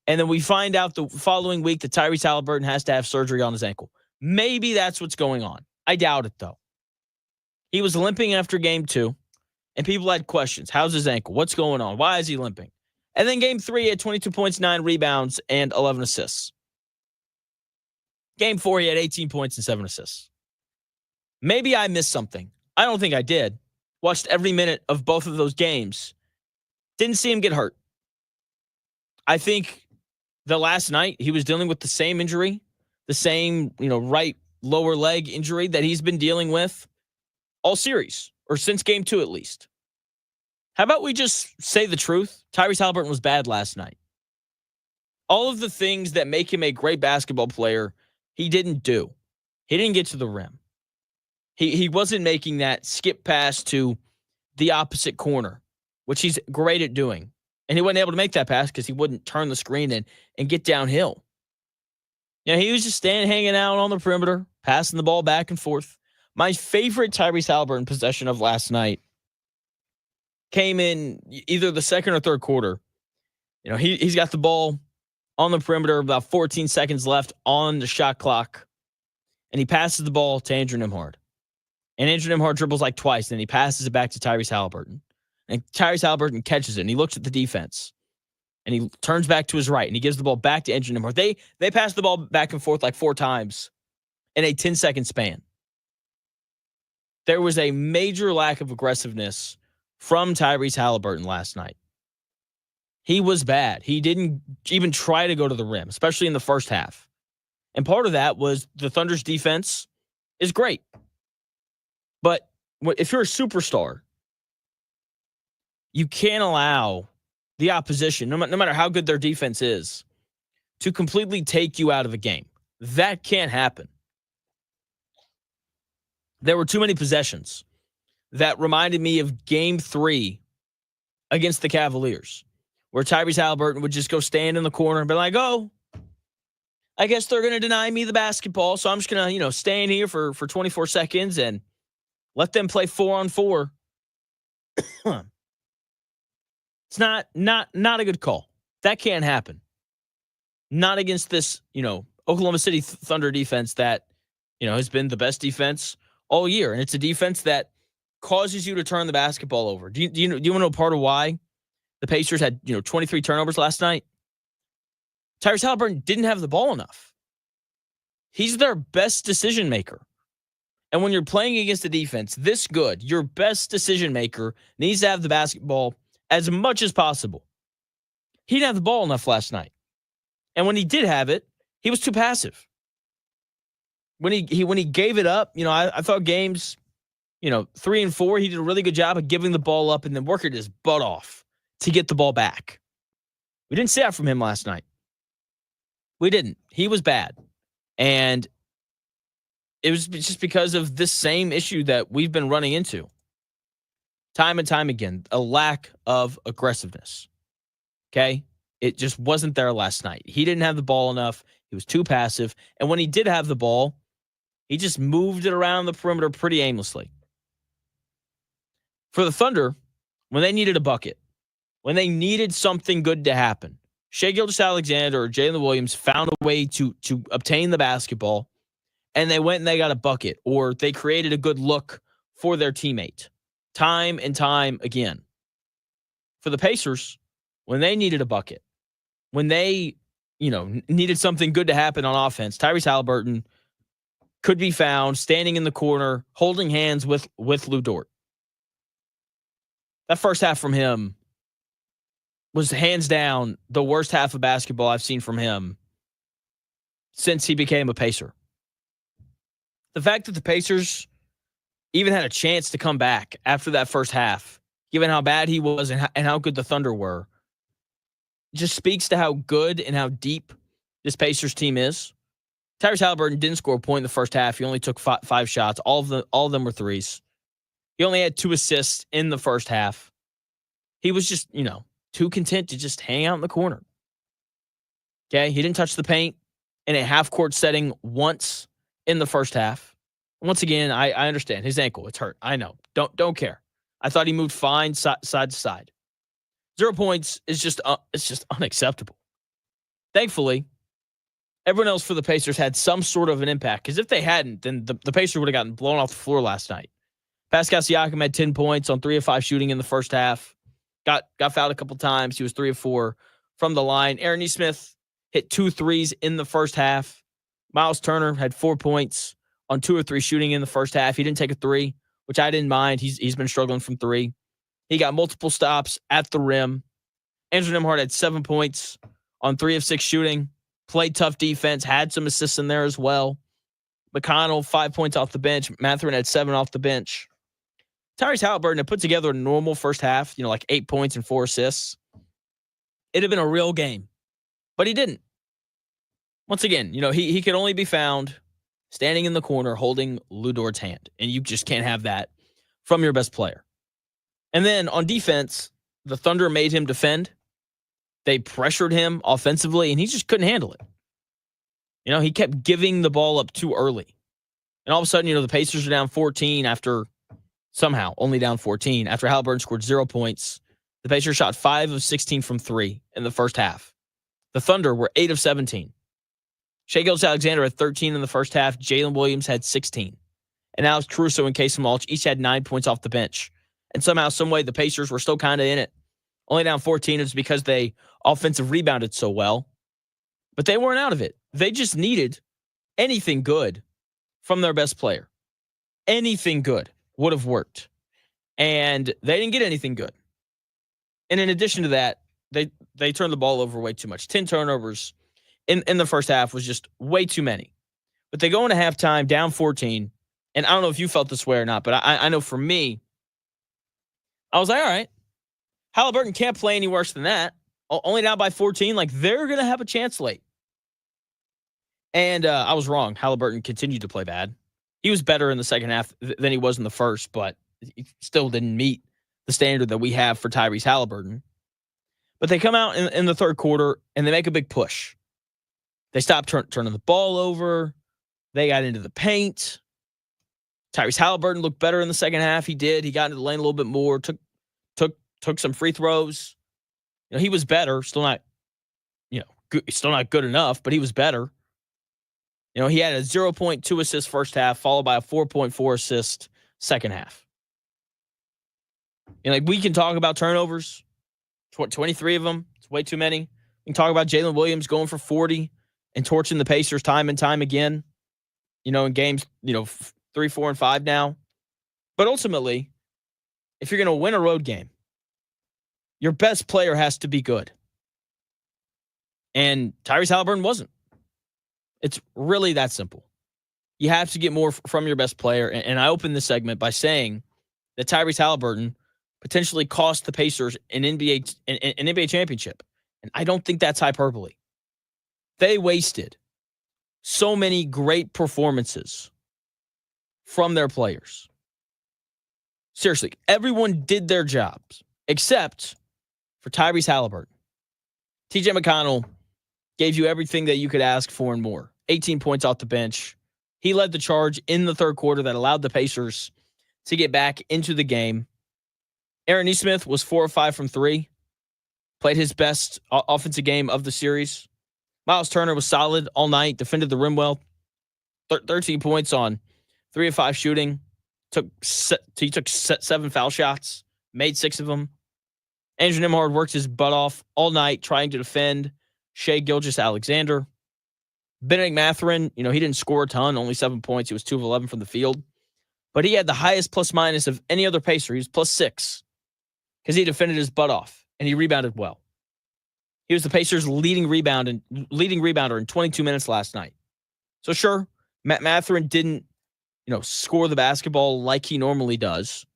And then we find out the following week that Tyrese Haliburton has to have surgery on his ankle. Maybe that's what's going on. I doubt it, though. He was limping after Game 2, and people had questions. How's his ankle? What's going on? Why is he limping? And then Game 3, he had 22 points, 9 rebounds, and 11 assists. Game 4, he had 18 points and 7 assists. Maybe I missed something. I don't think I did. Watched every minute of both of those games. Didn't see him get hurt. I think the last night he was dealing with the same injury, the same, right lower leg injury that he's been dealing with all series, or since Game 2 at least. How about we just say the truth? Tyrese Haliburton was bad last night. All of the things that make him a great basketball player, he didn't do. He didn't get to the rim. He wasn't making that skip pass to the opposite corner, which he's great at doing. And he wasn't able to make that pass because he wouldn't turn the screen and get downhill. He was just hanging out on the perimeter, passing the ball back and forth. My favorite Tyrese Haliburton possession of last night came in either the second or third quarter. He's got the ball on the perimeter, about 14 seconds left on the shot clock, and he passes the ball to Andrew Nembhard. And Andrew Nembhard dribbles like twice, and he passes it back to Tyrese Haliburton. And Tyrese Haliburton catches it, and he looks at the defense, and he turns back to his right, and he gives the ball back to Andrew Nembhard. They pass the ball back and forth like 4 times in a 10-second span. There was a major lack of aggressiveness from Tyrese Haliburton last night. He was bad. He didn't even try to go to the rim, especially in the first half. And part of that was the Thunder's defense is great. But if you're a superstar, you can't allow the opposition, no matter how good their defense is, to completely take you out of the game. That can't happen. There were too many possessions that reminded me of Game 3 against the Cavaliers, where Tyrese Haliburton would just go stand in the corner and be like, oh, I guess they're going to deny me the basketball, so I'm just going to, stay in here for 24 seconds and let them play 4-on-4. It's not a good call. That can't happen. Not against this, Oklahoma City Thunder defense that, has been the best defense all year. And it's a defense that causes you to turn the basketball over. Do you want to know part of why the Pacers had, 23 turnovers last night? Tyrese Haliburton didn't have the ball enough. He's their best decision maker. And when you're playing against a defense this good, your best decision maker needs to have the basketball as much as possible. He didn't have the ball enough last night. And when he did have it, he was too passive. When he gave it up, I thought games, 3 and 4, he did a really good job of giving the ball up and then working his butt off to get the ball back. We didn't see that from him last night. We didn't. He was bad. And it was just because of this same issue that we've been running into. Time and time again, a lack of aggressiveness. Okay? It just wasn't there last night. He didn't have the ball enough. He was too passive. And when he did have the ball, he just moved it around the perimeter pretty aimlessly. For the Thunder, when they needed a bucket, when they needed something good to happen, Shai Gilgeous-Alexander or Jalen Williams found a way to obtain the basketball, and they went and they got a bucket, or they created a good look for their teammate. Time and time again. For the Pacers, when they needed a bucket, when they, needed something good to happen on offense, Tyrese Haliburton could be found standing in the corner, holding hands with Lou Dort. That first half from him was hands down the worst half of basketball I've seen from him since he became a Pacer. The fact that the Pacers even had a chance to come back after that first half, given how bad he was and how good the Thunder were, just speaks to how good and how deep this Pacers team is. Tyrese Haliburton didn't score a point in the first half. He only took 5 shots. All of them were threes. He only had 2 assists in the first half. He was just, too content to just hang out in the corner. Okay? He didn't touch the paint in a half-court setting once in the first half. Once again, I understand. His ankle, it's hurt. I know. Don't care. I thought he moved fine side to side. 0 points is just it's just unacceptable. Thankfully, everyone else for the Pacers had some sort of an impact, because if they hadn't, then the Pacers would have gotten blown off the floor last night. Pascal Siakam had 10 points on 3 of 5 shooting in the first half. Got fouled a couple times. He was 3 of 4 from the line. Aaron Nesmith hit 2 threes in the first half. Miles Turner had 4 points on 2 of 3 shooting in the first half. He didn't take a 3, which I didn't mind. He's been struggling from 3. He got multiple stops at the rim. Andrew Nembhard had 7 points on 3 of 6 shooting. Played tough defense. Had some assists in there as well. McConnell, 5 points off the bench. Mathurin had 7 off the bench. Tyrese Haliburton had put together a normal first half, like 8 points and 4 assists. It'd have been a real game, but he didn't. Once again, he could only be found standing in the corner holding Lou Dort's hand, and you just can't have that from your best player. And then on defense, the Thunder made him defend. They pressured him offensively, and he just couldn't handle it. He kept giving the ball up too early. And all of a sudden, the Pacers are down 14 after somehow only down 14 after Haliburton scored 0 points. The Pacers shot 5 of 16 from 3 in the first half. The Thunder were 8 of 17. Shai Gilgeous-Alexander had 13 in the first half. Jalen Williams had 16. And Alex Caruso and Casey Malch each had 9 points off the bench. And somehow, some way, the Pacers were still kind of in it. Only down 14 is because they offensive rebounded so well. But they weren't out of it. They just needed anything good from their best player. Anything good would have worked. And they didn't get anything good. And in addition to that, they turned the ball over way too much. 10 turnovers in the first half was just way too many. But they go into halftime down 14. And I don't know if you felt this way or not, but I know for me, I was like, all right, Haliburton can't play any worse than that. Only down by 14. They're going to have a chance late. And I was wrong. Haliburton continued to play bad. He was better in the second half than he was in the first, but he still didn't meet the standard that we have for Tyrese Haliburton. But they come out in the third quarter, and they make a big push. They stopped turning the ball over. They got into the paint. Tyrese Haliburton looked better in the second half. He did. He got into the lane a little bit more, took some free throws. He was better. Still not, still not good enough, but he was better. He had a 0.2 assist first half, followed by a 4.4 assist second half. We can talk about turnovers, 23 of them. It's way too many. We can talk about Jalen Williams going for 40 and torching the Pacers time and time again, in games, 3, 4, and 5 now. But ultimately, if you're going to win a road game, your best player has to be good. And Tyrese Haliburton wasn't. It's really that simple. You have to get more from your best player. And I opened this segment by saying that Tyrese Haliburton potentially cost the Pacers an NBA championship. And I don't think that's hyperbole. They wasted so many great performances from their players. Seriously, everyone did their jobs except for Tyrese Haliburton. TJ McConnell gave you everything that you could ask for and more. 18 points off the bench. He led the charge in the third quarter that allowed the Pacers to get back into the game. Aaron Nesmith was 4 of 5 from 3. Played his best offensive game of the series. Miles Turner was solid all night. Defended the rim well. 13 points on 3 of 5 shooting. He took 7 foul shots. Made 6 of them. Andrew Nembhard worked his butt off all night trying to defend Shai Gilgeous-Alexander. Benedict Mathurin, he didn't score a ton, only 7 points. He was 2 of 11 from the field. But he had the highest plus-minus of any other Pacer. He was +6 because he defended his butt off, and he rebounded well. He was the Pacers' leading rebounder in 22 minutes last night. So sure, Mathurin didn't, score the basketball like he normally does,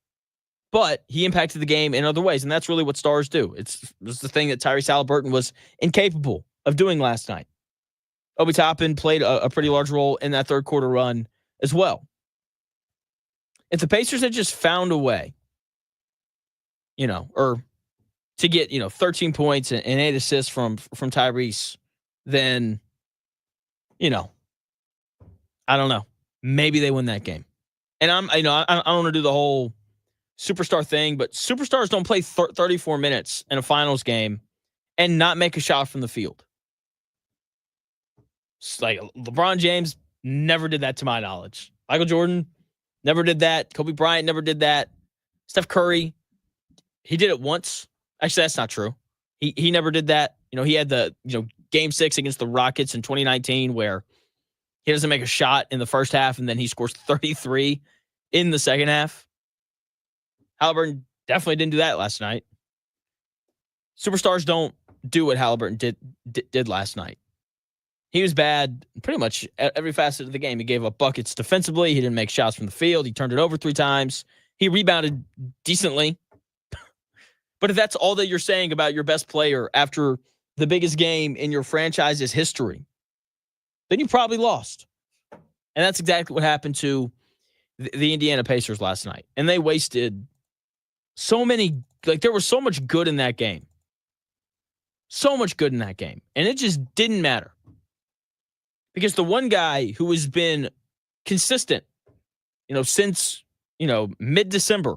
but he impacted the game in other ways, and that's really what stars do. It's the thing that Tyrese Haliburton was incapable of doing last night. Obi Toppin played a pretty large role in that third quarter run as well. If the Pacers had just found a way, or to get, 13 points and 8 assists from Tyrese, then, I don't know. Maybe they win that game. And I don't want to do the whole superstar thing, but superstars don't play 34 minutes in a finals game and not make a shot from the field. It's like LeBron James never did that to my knowledge. Michael Jordan never did that. Kobe Bryant never did that. Steph Curry, he did it once. Actually, that's not true. He never did that. He had the, game 6 against the Rockets in 2019 where he doesn't make a shot in the first half and then he scores 33 in the second half. Haliburton definitely didn't do that last night. Superstars don't do what Haliburton did last night. He was bad pretty much every facet of the game. He gave up buckets defensively. He didn't make shots from the field. He turned it over 3 times. He rebounded decently. But if that's all that you're saying about your best player after the biggest game in your franchise's history, then you probably lost. And that's exactly what happened to the Indiana Pacers last night. And they wasted so many, there was so much good in that game. So much good in that game. And it just didn't matter. Because the one guy who has been consistent, since, mid-December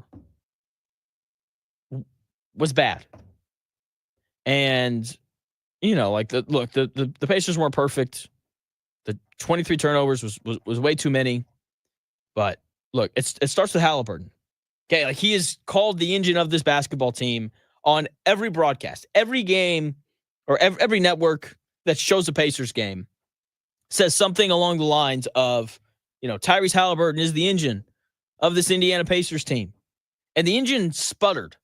was bad. And, the Pacers weren't perfect. The 23 turnovers was way too many. But look, it starts with Haliburton. Okay, he is called the engine of this basketball team on every broadcast, every game, or every network that shows a Pacers game says something along the lines of, Tyrese Haliburton is the engine of this Indiana Pacers team. And the engine sputtered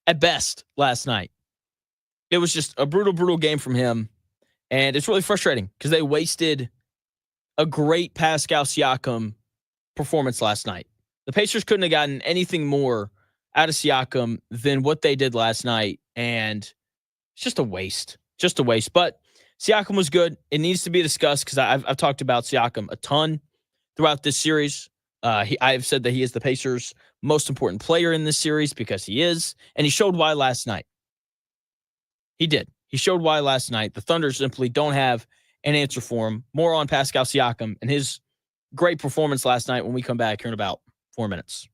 at best last night. It was just a brutal game from him. And it's really frustrating because they wasted a great Pascal Siakam performance last night. The Pacers couldn't have gotten anything more out of Siakam than what they did last night. And it's just a waste. But Siakam was good. It needs to be discussed because I've talked about Siakam a ton throughout this series. I've said that he is the Pacers' most important player in this series because he is, and he showed why last night. He did. He showed why last night. The Thunder simply don't have an answer for him. More on Pascal Siakam and his great performance last night when we come back here in about 4 minutes.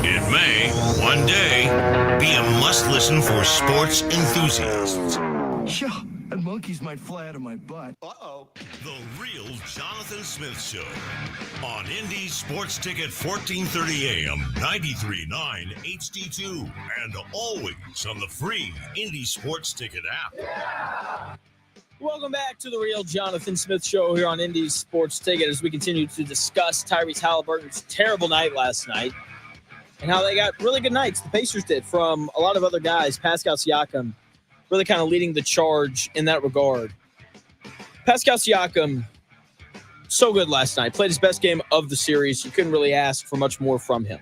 It may, one day, be a must-listen for sports enthusiasts. Yeah, and monkeys might fly out of my butt. Uh-oh. The Real Jonathan Smith Show on Indy Sports Ticket 1430 AM, 93.9 HD2, and always on the free Indy Sports Ticket app. Welcome back to the Real Jonathan Smith Show here on Indy Sports Ticket as we continue to discuss Tyrese Haliburton's terrible night last night and how they got really good nights. The Pacers did from a lot of other guys. Pascal Siakam really kind of leading the charge in that regard. Pascal Siakam, so good last night. Played his best game of the series. You couldn't really ask for much more from him.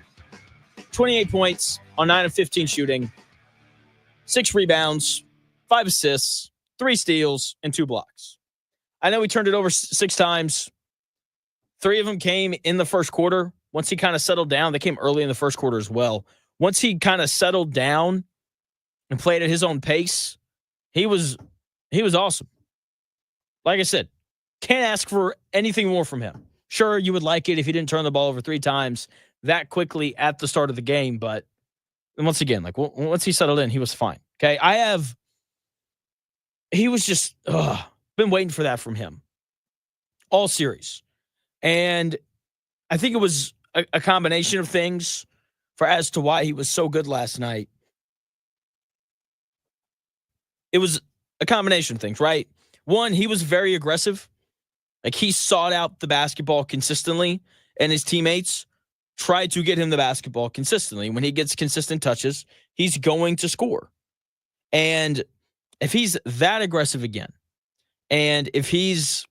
28 points on 9 of 15 shooting, 6 rebounds, 5 assists, 3 steals, and 2 blocks. I know he turned it over 6 times. 3 of them came in the first quarter. Once he kind of settled down, they came early in the first quarter as well. Once he kind of settled down and played at his own pace, he was awesome. Like I said, can't ask for anything more from him. Sure, you would like it if he didn't turn the ball over 3 times that quickly at the start of the game, but once again, like once he settled in, he was fine. Okay, he was just been waiting for that from him all series. And I think it was a combination of things as to why he was so good last night. It was a combination of things, right? One, he was very aggressive. Like he sought out the basketball consistently, and his teammates tried to get him the basketball consistently. When he gets consistent touches, he's going to score. And if he's that aggressive again, and if he's,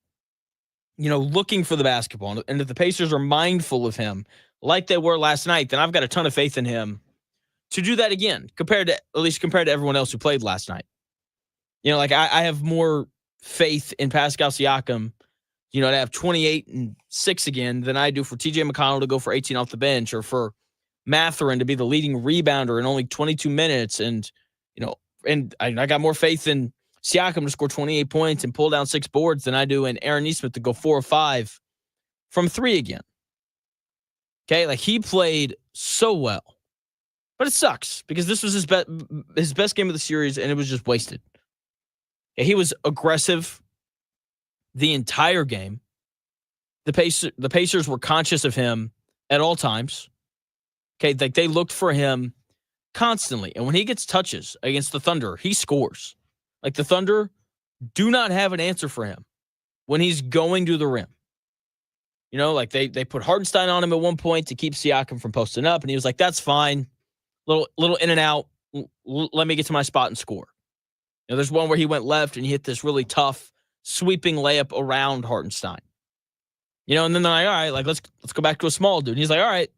looking for the basketball, and if the Pacers are mindful of him like they were last night, then I've got a ton of faith in him to do that again, compared to everyone else who played last night. I have more faith in Pascal Siakam, to have 28 and 6 again than I do for TJ McConnell to go for 18 off the bench, or for Mathurin to be the leading rebounder in only 22 minutes. And I got more faith in Siakam to score 28 points and pull down 6 boards than I do in Aaron Nesmith to go 4 or 5 from 3 again. Okay, like he played so well. But it sucks because this was his best game of the series, and it was just wasted. Yeah, he was aggressive the entire game. The Pacers were conscious of him at all times. Okay, like they looked for him constantly. And when he gets touches against the Thunder, he scores. Like the Thunder do not have an answer for him when he's going to the rim. Like they put Hartenstein on him at one point to keep Siakam from posting up, and he was like, that's fine. Little in and out. Let me get to my spot and score. There's one where he went left and he hit this really tough sweeping layup around Hartenstein. And then they're like, all right, like let's go back to a small dude. And he's like, all right,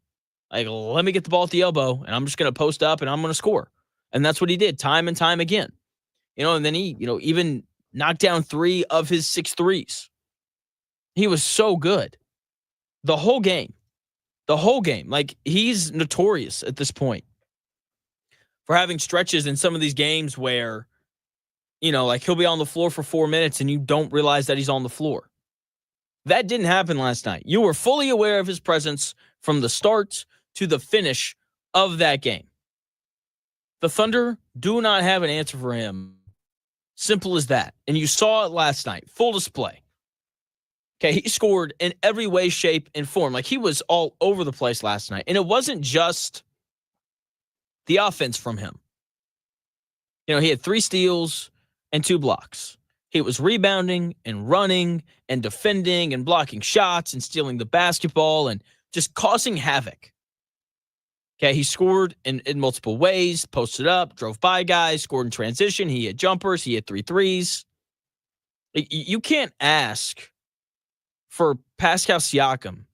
like let me get the ball at the elbow, and I'm just going to post up and I'm going to score. And that's what he did time and time again. And then he, even knocked down 3 of his 6 threes. He was so good. The whole game. Like he's notorious at this point for having stretches in some of these games where, like he'll be on the floor for 4 minutes and you don't realize that he's on the floor. That didn't happen last night. You were fully aware of his presence from the start to the finish of that game. The Thunder do not have an answer for him. Simple as that. And you saw it last night. Full display. Okay, he scored in every way, shape, and form. Like he was all over the place last night. And it wasn't just the offense from him. He had 3 steals and 2 blocks. He was rebounding and running and defending and blocking shots and stealing the basketball and just causing havoc. Okay, he scored in multiple ways, posted up, drove by guys, scored in transition. He had jumpers. He had 3 threes. You can't ask for Pascal Siakam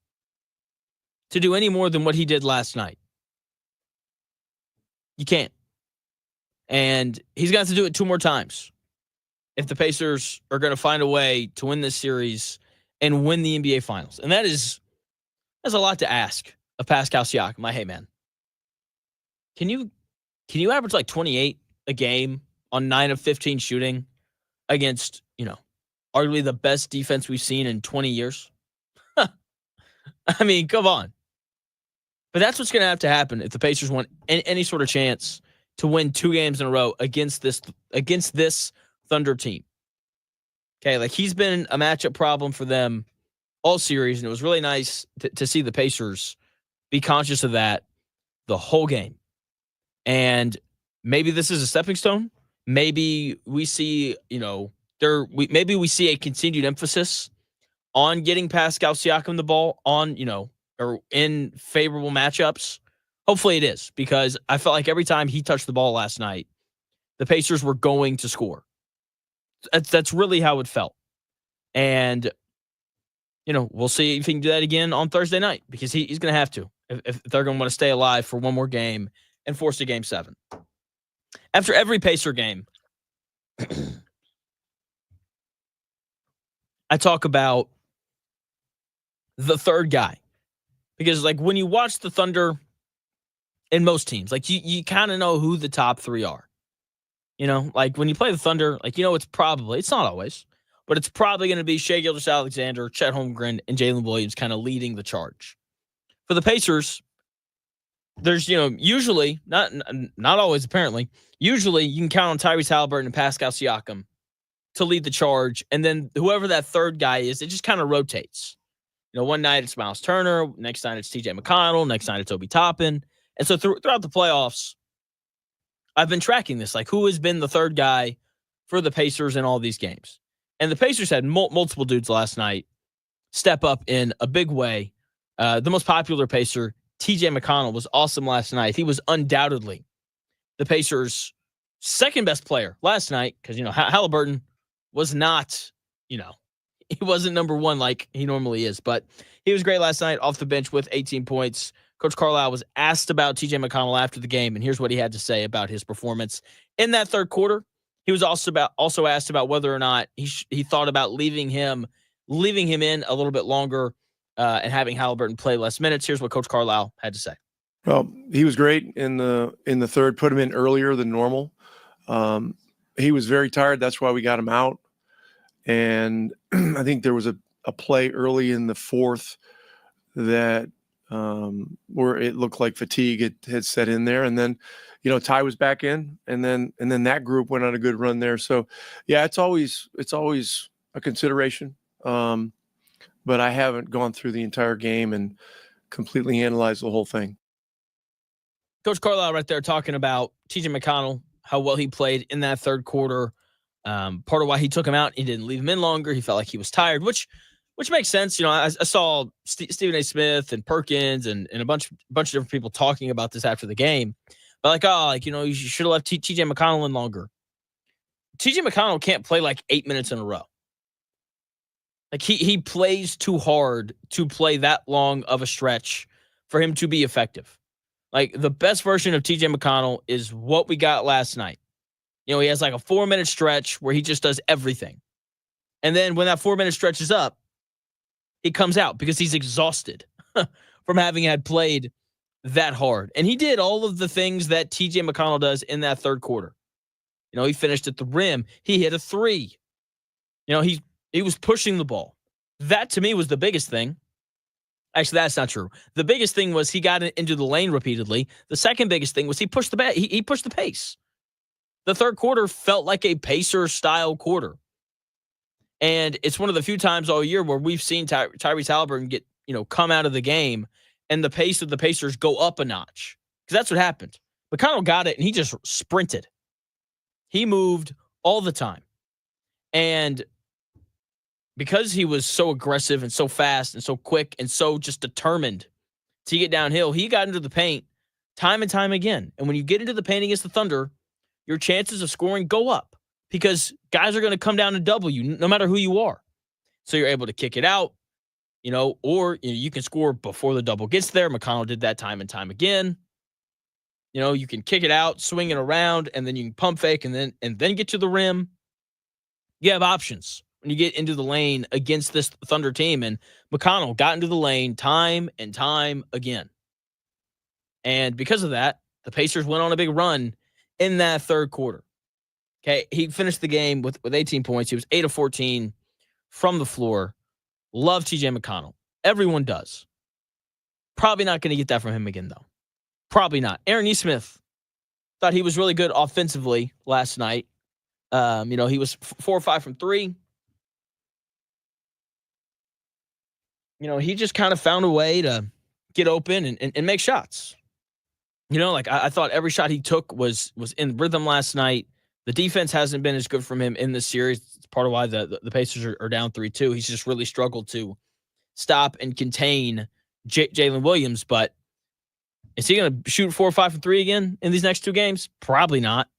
to do any more than what he did last night. You can't. And he's got to do it 2 more times if the Pacers are going to find a way to win this series and win the NBA Finals. And that's a lot to ask of Pascal Siakam. Hey, man, can you average like 28 a game on 9 of 15 shooting against, arguably the best defense we've seen in 20 years? I mean, come on. But that's what's going to have to happen if the Pacers want any sort of chance to win 2 games in a row against this Thunder team. Okay, like he's been a matchup problem for them all series, and it was really nice to see the Pacers be conscious of that the whole game. And maybe this is a stepping stone. Maybe we see, maybe we see a continued emphasis on getting Pascal Siakam the ball on, or in favorable matchups. Hopefully it is, because I felt like every time he touched the ball last night, the Pacers were going to score. That's really how it felt. And, we'll see if he can do that again on Thursday night, because he's going to have to if they're going to want to stay alive for one more game and force a Game 7. After every Pacer game, I talk about the third guy. Because, when you watch the Thunder in most teams, you kind of know who the top 3 are. When you play the Thunder, it's not always, but it's probably going to be Shai Gilgeous-Alexander, Chet Holmgren, and Jalen Williams kind of leading the charge. For the Pacers, there's, usually, not always apparently, usually you can count on Tyrese Haliburton and Pascal Siakam to lead the charge, and then whoever that third guy is, it just kind of rotates. One night it's Miles Turner, next night it's TJ McConnell, next night it's Obi Toppin. And so throughout the playoffs, I've been tracking this, who has been the third guy for the Pacers in all these games. And the Pacers had multiple dudes last night step up in a big way. The most popular Pacer, TJ McConnell, was awesome last night. He was undoubtedly the Pacers' second best player last night, because, Haliburton was not, he wasn't number 1 like he normally is, but he was great last night off the bench with 18 points. Coach Carlisle was asked about TJ McConnell after the game, and here's what he had to say about his performance in that third quarter. He was also asked about whether or not he thought about leaving him in a little bit longer and having Haliburton play less minutes. Here's what Coach Carlisle had to say. Well, he was great in the third. Put him in earlier than normal. He was very tired. That's why we got him out. And I think there was a play early in the fourth that where it looked like fatigue had set in there. And then, Ty was back in, and then that group went on a good run there. So yeah, it's always a consideration. But I haven't gone through the entire game and completely analyzed the whole thing. Coach Carlisle right there talking about TJ McConnell, how well he played in that third quarter. Part of why he took him out, he didn't leave him in longer. He felt like he was tired, which makes sense. I saw Stephen A. Smith and Perkins and a bunch of different people talking about this after the game. But you should have left TJ McConnell in longer. TJ McConnell can't play 8 minutes in a row. He plays too hard to play that long of a stretch for him to be effective. The best version of TJ McConnell is what we got last night. He has a 4-minute stretch where he just does everything. And then when that 4-minute stretch is up, he comes out because he's exhausted from having had played that hard. And he did all of the things that TJ McConnell does in that third quarter. He finished at the rim. He hit a 3. He was pushing the ball. That to me was the biggest thing. Actually, that's not true. The biggest thing was he got into the lane repeatedly. The second biggest thing was he pushed he pushed the pace. The third quarter felt like a Pacer-style quarter. And it's one of the few times all year where we've seen Tyrese Haliburton get, come out of the game and the pace of the Pacers go up a notch. Because that's what happened. McConnell got it and he just sprinted. He moved all the time. And because he was so aggressive and so fast and so quick and so just determined to get downhill, he got into the paint time and time again. And when you get into the paint against the Thunder, your chances of scoring go up because guys are going to come down and double you no matter who you are. So you're able to kick it out, or you can score before the double gets there. McConnell did that time and time again. You can kick it out, swing it around, and then you can pump fake and then get to the rim. You have options when you get into the lane against this Thunder team. And McConnell got into the lane time and time again. And because of that, the Pacers went on a big run in that third quarter. Okay, he finished the game with 18 points. He was 8 of 14 from the floor. Love TJ McConnell. Everyone does. Probably not going to get that from him again, though. Probably not. Aaron Nesmith, thought he was really good offensively last night. He was 4 or 5 from 3. He just kind of found a way to get open and make shots. I thought every shot he took was in rhythm last night. The defense hasn't been as good from him in this series. It's part of why the Pacers are down 3-2. He's just really struggled to stop and contain Jalen Williams. But is he going to shoot 4 or 5 from 3 again in these next 2 games? Probably not.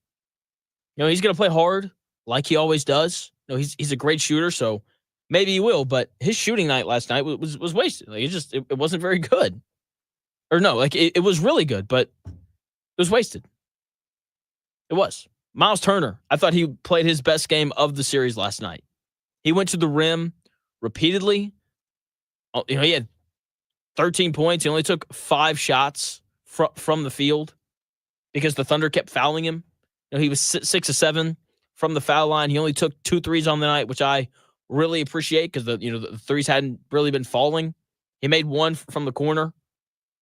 He's going to play hard like he always does. He's a great shooter, so maybe he will. But his shooting night last night was wasted. It wasn't very good. Or no, it was really good, but it was wasted. It was. Miles Turner, I thought he played his best game of the series last night. He went to the rim repeatedly. He had 13 points. He only took 5 shots from the field because the Thunder kept fouling him. He was 6 of 7 from the foul line. He only took 2 threes on the night, which I really appreciate because the threes hadn't really been falling. He made 1 from the corner,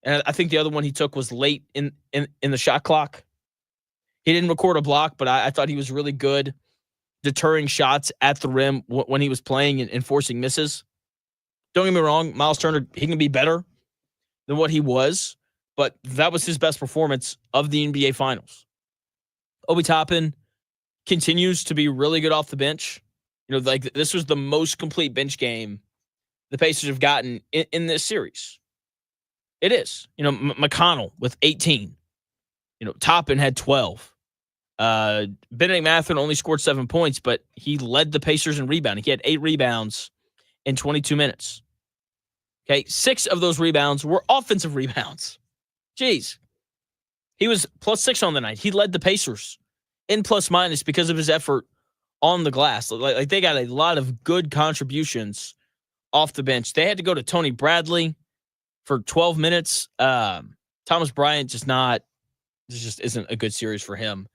and I think the other one he took was late in the shot clock. He didn't record a block, but I thought he was really good deterring shots at the rim when he was playing and forcing misses. Don't get me wrong, Miles Turner, he can be better than what he was, but that was his best performance of the NBA Finals. Obi Toppin continues to be really good off the bench. This was the most complete bench game the Pacers have gotten in this series. It is. McConnell with 18. Toppin had 12. Benedict Mathurin only scored 7 points, but he led the Pacers in rebounding. He had 8 rebounds in 22 minutes. Okay, 6 of those rebounds were offensive rebounds. Jeez. He was +6 on the night. He led the Pacers in plus-minus because of his effort on the glass. They got a lot of good contributions off the bench. They had to go to Tony Bradley for 12 minutes. Thomas Bryant just isn't a good series for him.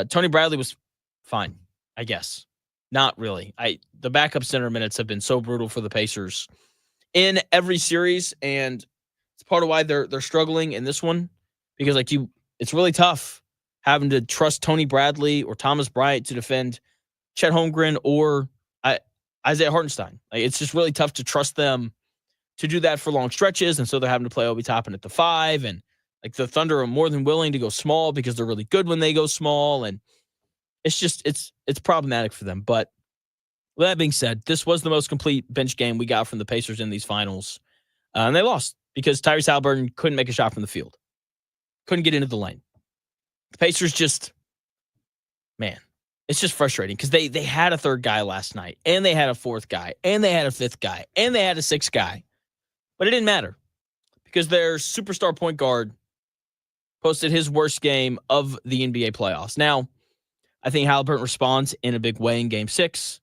Tony Bradley was fine, I guess. Not really. The backup center minutes have been so brutal for the Pacers in every series, and it's part of why they're struggling in this one because it's really tough having to trust Tony Bradley or Thomas Bryant to defend Chet Holmgren or Isaiah Hartenstein. It's just really tough to trust them to do that for long stretches, and so they're having to play Obi Toppin at the 5, and the Thunder are more than willing to go small because they're really good when they go small, and it's problematic for them. But with that being said, this was the most complete bench game we got from the Pacers in these finals, and they lost because Tyrese Haliburton couldn't make a shot from the field, couldn't get into the lane. The Pacers it's just frustrating because they had a 3rd guy last night, and they had a 4th guy, and they had a 5th guy, and they had a 6th guy, but it didn't matter because their superstar point guard posted his worst game of the NBA playoffs. Now, I think Haliburton responds in a big way in Game 6.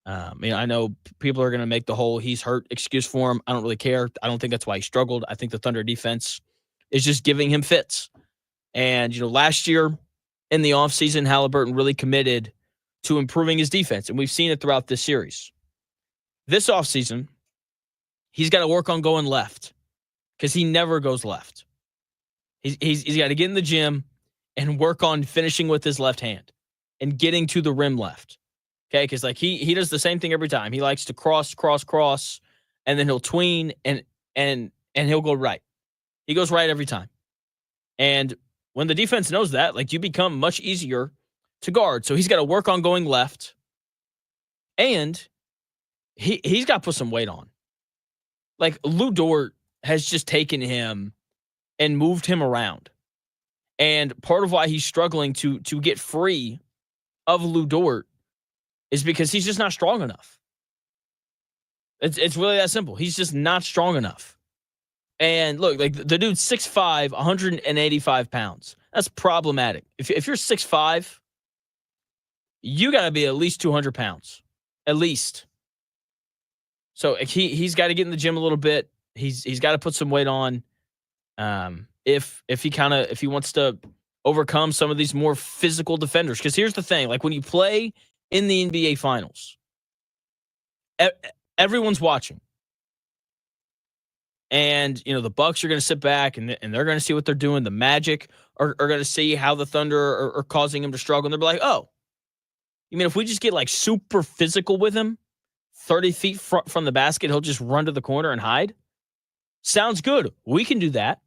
I know people are going to make the whole he's hurt excuse for him. I don't really care. I don't think that's why he struggled. I think the Thunder defense is just giving him fits. And, last year in the offseason, Haliburton really committed to improving his defense, and we've seen it throughout this series. This offseason, he's got to work on going left because he never goes left. He's got to get in the gym and work on finishing with his left hand and getting to the rim left. Okay, because he does the same thing every time. He likes to cross, and then he'll tween and he'll go right. He goes right every time. And when the defense knows that, you become much easier to guard. So he's got to work on going left, and he's got to put some weight on. Lou Dort has just taken him and moved him around. And part of why he's struggling to get free of Lou Dort is because he's just not strong enough. It's really that simple. He's just not strong enough. And look, the dude's 6'5", 185 pounds. That's problematic. If you're 6'5", you got to be at least 200 pounds. At least. So he's got to get in the gym a little bit. He's got to put some weight on. If he wants to overcome some of these more physical defenders. Because here's the thing, when you play in the NBA Finals, everyone's watching. And, the Bucks are going to sit back and they're going to see what they're doing. The Magic are going to see how the Thunder are causing him to struggle. And they'll be like, oh, you mean if we just get like super physical with him, 30 feet from the basket, he'll just run to the corner and hide? Sounds good. We can do that.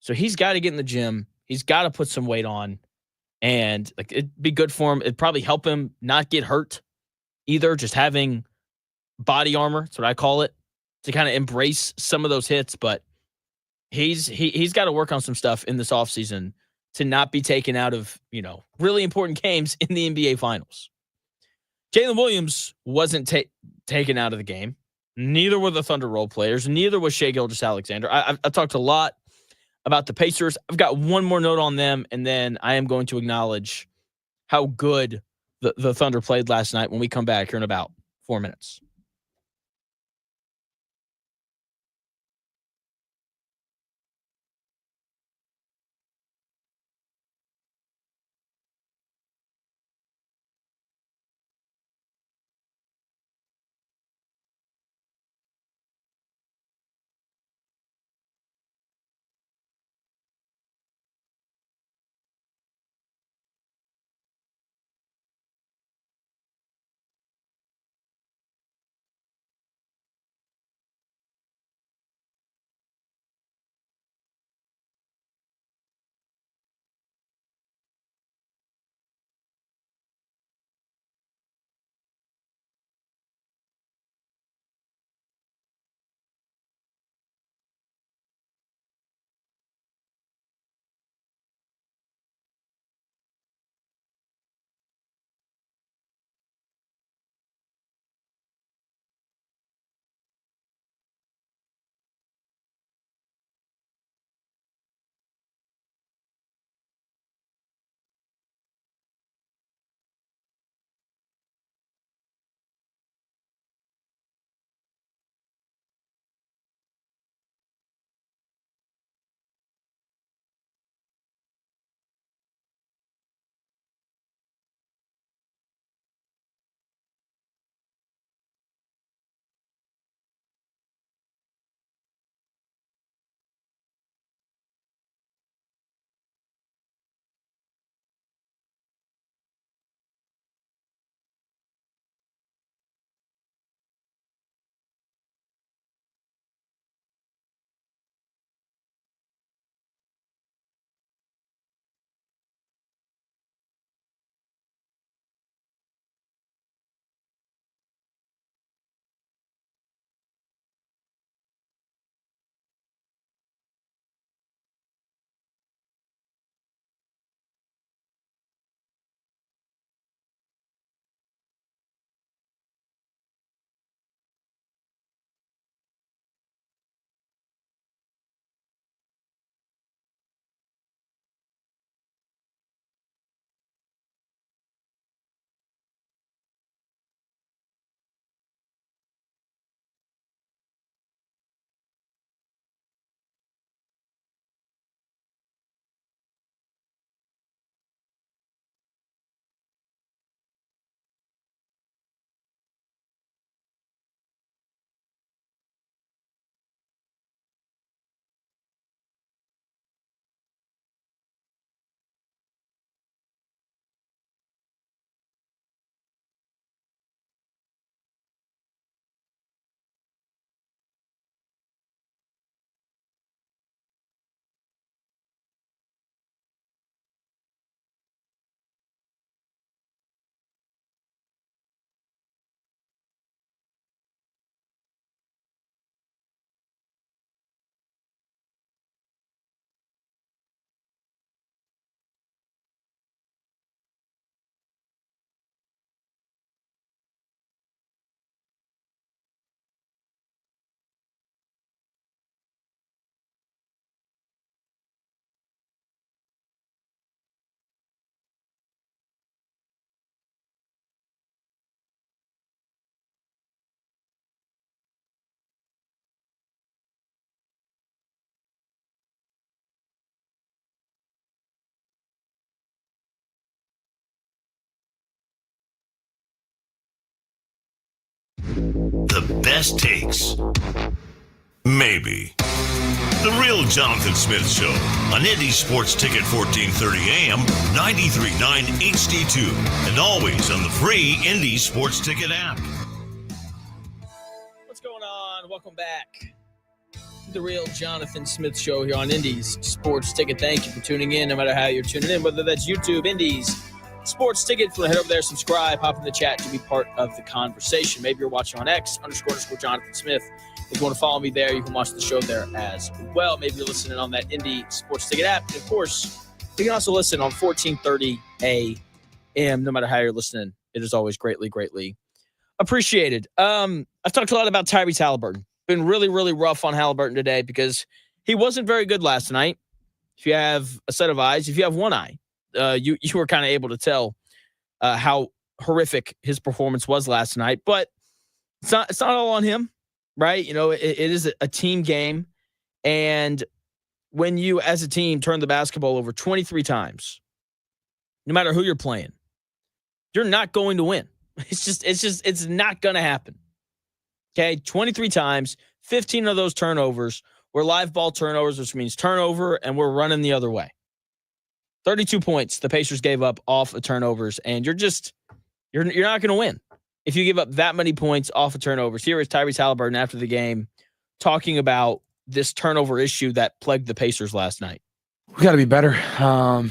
So he's got to get in the gym. He's got to put some weight on. And like it'd be good for him. It'd probably help him not get hurt either, just having body armor. That's what I call it, to kind of embrace some of those hits. But he's got to work on some stuff in this offseason to not be taken out of, really important games in the NBA Finals. Jalen Williams wasn't taken out of the game. Neither were the Thunder role players. Neither was Shai Gilgeous-Alexander. I've talked a lot about the Pacers. I've got one more note on them, and then I am going to acknowledge how good the Thunder played last night when we come back here in about 4 minutes. The best takes. Maybe. The Real Jonathan Smith Show on Indy Sports Ticket 1430 AM, 93.9 HD2, and always on the free Indy Sports Ticket app. What's going on? Welcome back to The Real Jonathan Smith Show here on Indy's Sports Ticket. Thank you for tuning in, no matter how you're tuning in, whether that's YouTube, Indy's Sports Ticket. If you want to head over there, subscribe, hop in the chat to be part of the conversation. Maybe you're watching on X, __ Jonathan Smith. If you want to follow me there, you can watch the show there as well. Maybe you're listening on that Indy Sports Ticket app. And, of course, you can also listen on 1430 AM. No matter how you're listening, it is always greatly, greatly appreciated. I've talked a lot about Tyrese Haliburton. Been really, really rough on Haliburton today because he wasn't very good last night. If you have a set of eyes, if you have one eye, you were kind of able to tell how horrific his performance was last night. But it's not all on him. Right? You know, it is a team game. And when you, as a team, turn the basketball over 23 times, no matter who you're playing, you're not going to win. It's not going to happen. Okay? 23 times, 15 of those turnovers were live ball turnovers, which means turnover, and we're running the other way. 32 points the Pacers gave up off of turnovers, and you're not going to win if you give up that many points off of turnovers. Here is Tyrese Haliburton after the game talking about this turnover issue that plagued the Pacers last night. We got to be better. I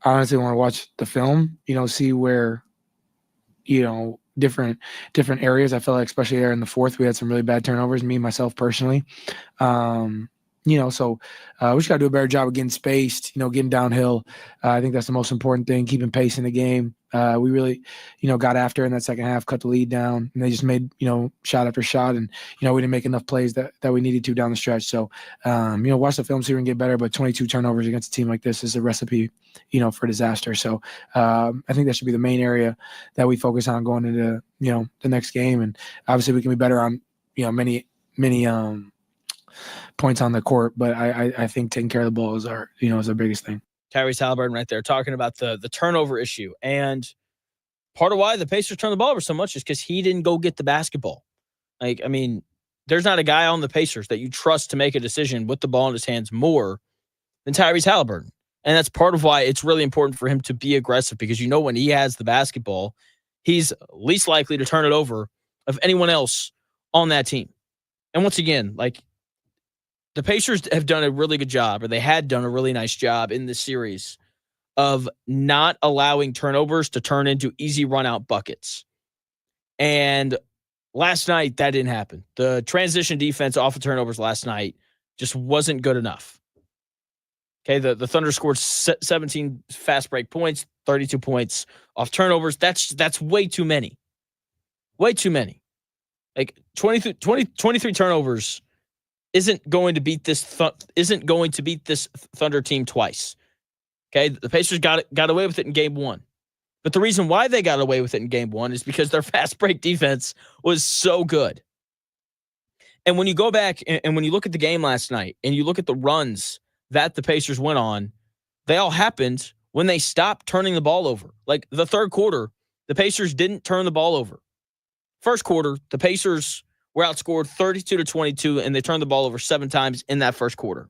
honestly want to watch the film, see where, different areas. I felt like, especially there in the fourth, we had some really bad turnovers, myself personally. So we just got to do a better job of getting spaced, getting downhill. I think that's the most important thing, keeping pace in the game. We really, got after in that second half, cut the lead down, and they just made, shot after shot. And, we didn't make enough plays that we needed to down the stretch. So, watch the film, see if we can get better. But 22 turnovers against a team like this is a recipe, for disaster. So I think that should be the main area that we focus on going into, the next game. And obviously we can be better on, many points on the court. But I think taking care of the ball is our biggest thing. Tyrese Haliburton right there talking about the turnover issue. And part of why the Pacers turned the ball over so much is because he didn't go get the basketball. There's not a guy on the Pacers that you trust to make a decision with the ball in his hands more than Tyrese Haliburton. And that's part of why it's really important for him to be aggressive, because when he has the basketball, he's least likely to turn it over of anyone else on that team. And once again, the Pacers have done a really good job, or they had done a really nice job in this series of not allowing turnovers to turn into easy run-out buckets. And last night, that didn't happen. The transition defense off of turnovers last night just wasn't good enough. Okay, the Thunder scored 17 fast break points, 32 points off turnovers. That's way too many. Way too many. 23 turnovers isn't going to beat this Thunder team twice. Okay, the Pacers got away with it in game one. But the reason why they got away with it in game one is because their fast break defense was so good. And when you go back and when you look at the game last night and you look at the runs that the Pacers went on, they all happened when they stopped turning the ball over. The third quarter, the Pacers didn't turn the ball over. First quarter, the Pacers were outscored 32-22, and they turned the ball over 7 times in that first quarter.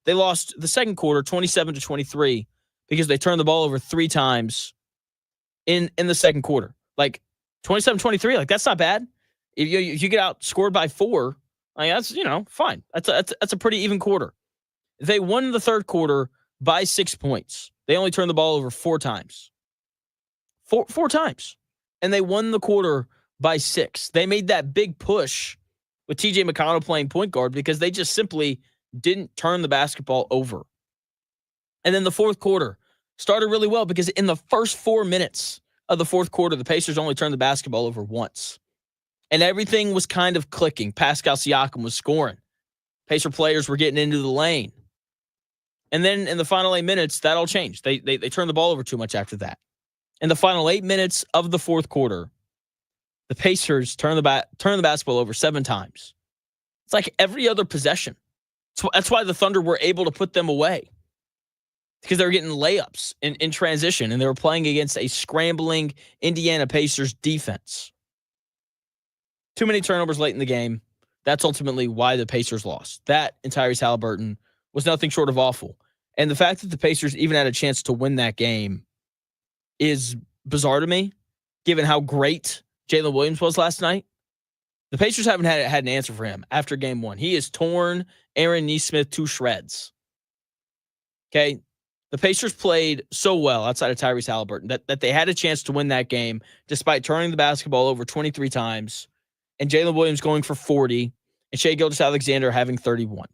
They lost the second quarter 27-23 because they turned the ball over 3 times in the second quarter. 27-23, that's not bad. If you get outscored by 4, that's fine. That's a pretty even quarter. They won the third quarter by 6 points. They only turned the ball over 4 times. Four times. And they won the quarter by 6. They made that big push with TJ McConnell playing point guard because they just simply didn't turn the basketball over. And then the fourth quarter started really well because in the first 4 minutes of the fourth quarter, the Pacers only turned the basketball over once. And everything was kind of clicking. Pascal Siakam was scoring. Pacer players were getting into the lane. And then in the final 8 minutes, that all changed. They turned the ball over too much after that. In the final 8 minutes of the fourth quarter, the Pacers turned the basketball over 7 times. It's like every other possession. That's why the Thunder were able to put them away. Because they were getting layups in transition, and they were playing against a scrambling Indiana Pacers defense. Too many turnovers late in the game. That's ultimately why the Pacers lost. That and Tyrese Haliburton was nothing short of awful. And the fact that the Pacers even had a chance to win that game is bizarre to me, given how great Jalen Williams was last night. The Pacers haven't had an answer for him after game one. He has torn Aaron Nesmith to shreds. Okay? The Pacers played so well outside of Tyrese Haliburton that they had a chance to win that game despite turning the basketball over 23 times and Jalen Williams going for 40 and Shai Gilgeous-Alexander having 31.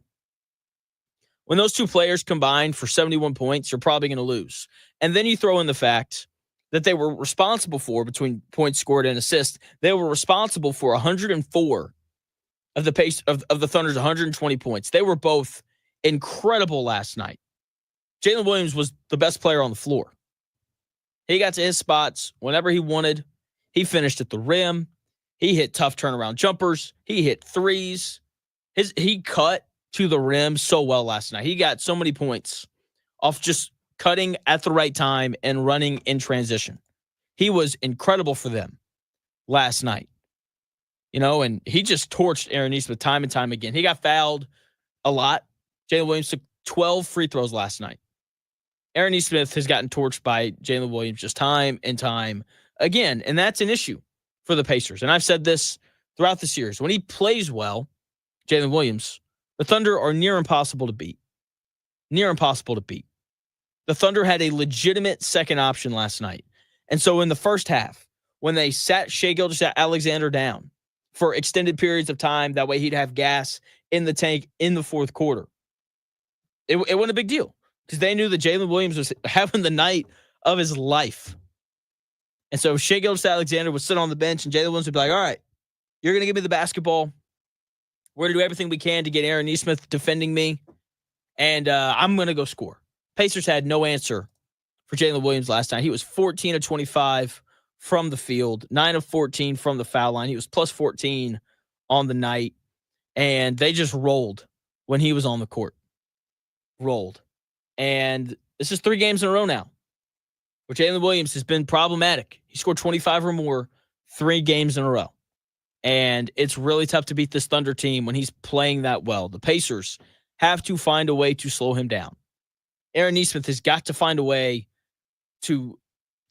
When those two players combined for 71 points, you're probably going to lose. And then you throw in the fact that they were responsible for, between points scored and assists, they were responsible for 104 of the pace of the Thunder's 120 points. They were both incredible last night. Jalen Williams was the best player on the floor. He got to his spots whenever he wanted. He finished at the rim. He hit tough turnaround jumpers. He hit threes. He cut to the rim so well last night. He got so many points off just cutting at the right time and running in transition. He was incredible for them last night. And he just torched Aaron Nesmith time and time again. He got fouled a lot. Jalen Williams took 12 free throws last night. Aaron Nesmith has gotten torched by Jalen Williams just time and time again, and that's an issue for the Pacers. And I've said this throughout the series. When he plays well, Jalen Williams, the Thunder are near impossible to beat. Near impossible to beat. The Thunder had a legitimate second option last night. And so in the first half, when they sat Shai Gilgeous-Alexander down for extended periods of time, that way he'd have gas in the tank in the fourth quarter, it wasn't a big deal because they knew that Jalen Williams was having the night of his life. And so Shai Gilgeous-Alexander would sit on the bench and Jalen Williams would be like, all right, you're going to give me the basketball. We're going to do everything we can to get Aaron Nesmith defending me, and I'm going to go score. Pacers had no answer for Jalen Williams last night. He was 14 of 25 from the field, 9 of 14 from the foul line. He was plus 14 on the night, and they just rolled when he was on the court. Rolled. And this is 3 games in a row now where Jalen Williams has been problematic. He scored 25 or more 3 games in a row. And it's really tough to beat this Thunder team when he's playing that well. The Pacers have to find a way to slow him down. Aaron Nesmith has got to find a way to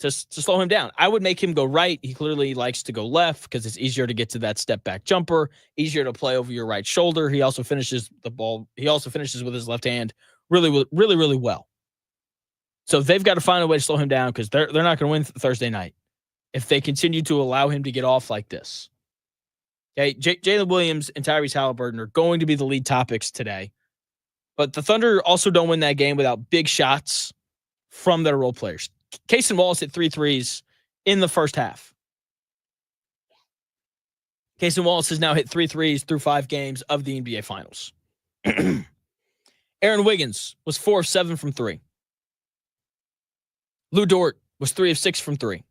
slow him down. I would make him go right. He clearly likes to go left because it's easier to get to that step back jumper, easier to play over your right shoulder. He also finishes the ball. He also finishes with his left hand really, really, really well. So they've got to find a way to slow him down because they're not going to win Thursday night if they continue to allow him to get off like this. Okay, Jalen Williams and Tyrese Haliburton are going to be the lead topics today. But the Thunder also don't win that game without big shots from their role players. Cason Wallace hit 3 threes in the first half. Cason Wallace has now hit 3 threes through 5 games of the NBA Finals. Aaron Wiggins was 4 of 7 from 3. Lou Dort was 3 of 6 from 3.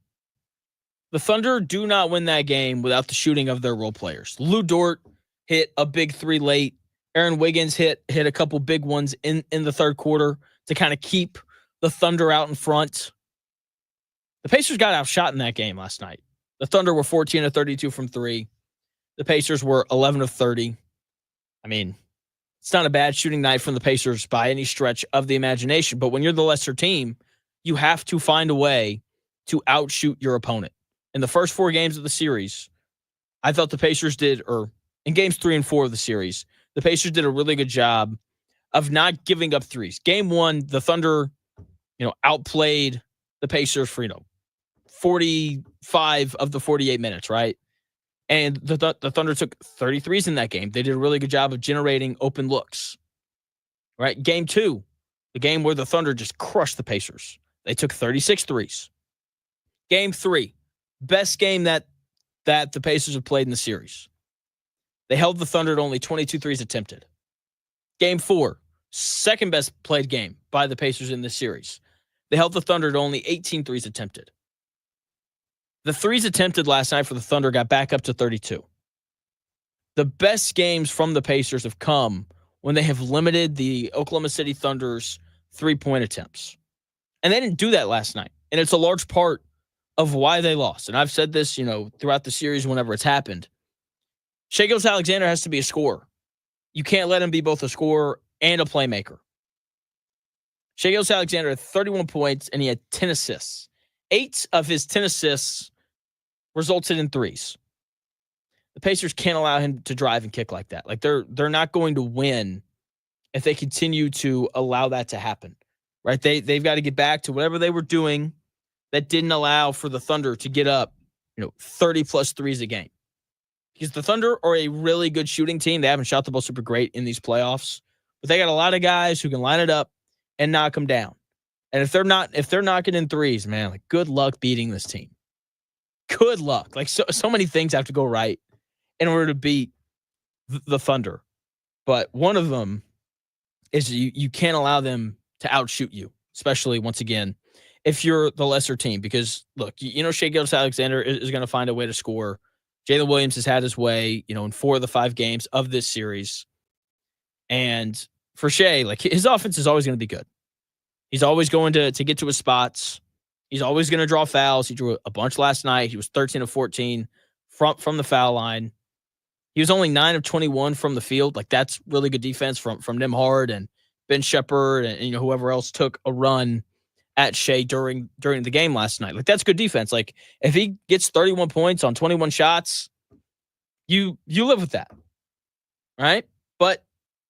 The Thunder do not win that game without the shooting of their role players. Lou Dort hit a big 3 late. Aaron Wiggins hit a couple big ones in the third quarter to kind of keep the Thunder out in front. The Pacers got outshot in that game last night. The Thunder were 14 of 32 from 3. The Pacers were 11 of 30. I mean, it's not a bad shooting night from the Pacers by any stretch of the imagination. But when you're the lesser team, you have to find a way to outshoot your opponent. In the first 4 games of the series, I thought the Pacers did, or in games 3 and 4 of the series, the Pacers did a really good job of not giving up threes. Game 1, the Thunder, outplayed the Pacers for, 45 of the 48 minutes, right? And the Thunder took 33s in that game. They did a really good job of generating open looks, right? Game 2, the game where the Thunder just crushed the Pacers. They took 36 threes. Game 3, best game that the Pacers have played in the series. They held the Thunder at only 22 threes attempted. Game 4, second best played game by the Pacers in this series. They held the Thunder at only 18 threes attempted. The threes attempted last night for the Thunder got back up to 32. The best games from the Pacers have come when they have limited the Oklahoma City Thunder's 3-point attempts. And they didn't do that last night. And it's a large part of why they lost. And I've said this, throughout the series whenever it's happened. Shai Gilgeous-Alexander has to be a scorer. You can't let him be both a scorer and a playmaker. Shai Gilgeous-Alexander had 31 points, and he had 10 assists. 8 of his 10 assists resulted in threes. The Pacers can't allow him to drive and kick like that. Like they're not going to win if they continue to allow that to happen, right? They've got to get back to whatever they were doing that didn't allow for the Thunder to get up, 30 plus threes a game. Because the Thunder are a really good shooting team. They haven't shot the ball super great in these playoffs, but they got a lot of guys who can line it up and knock them down. And if they're knocking in threes, man, like good luck beating this team. Good luck. Like so many things have to go right in order to beat the Thunder. But one of them is you can't allow them to outshoot you, especially once again, if you're the lesser team. Because look, Shai Gilgeous-Alexander is going to find a way to score. Jalen Williams has had his way, in 4 of the 5 games of this series. And for Shai, like his offense is always going to be good. He's always going to get to his spots. He's always going to draw fouls. He drew a bunch last night. He was 13 of 14 from the foul line. He was only 9 of 21 from the field. Like that's really good defense from Nembhard and Ben Shepherd and whoever else took a run at Shai during the game last night. Like that's good defense. Like if he gets 31 points on 21 shots, you live with that, right? But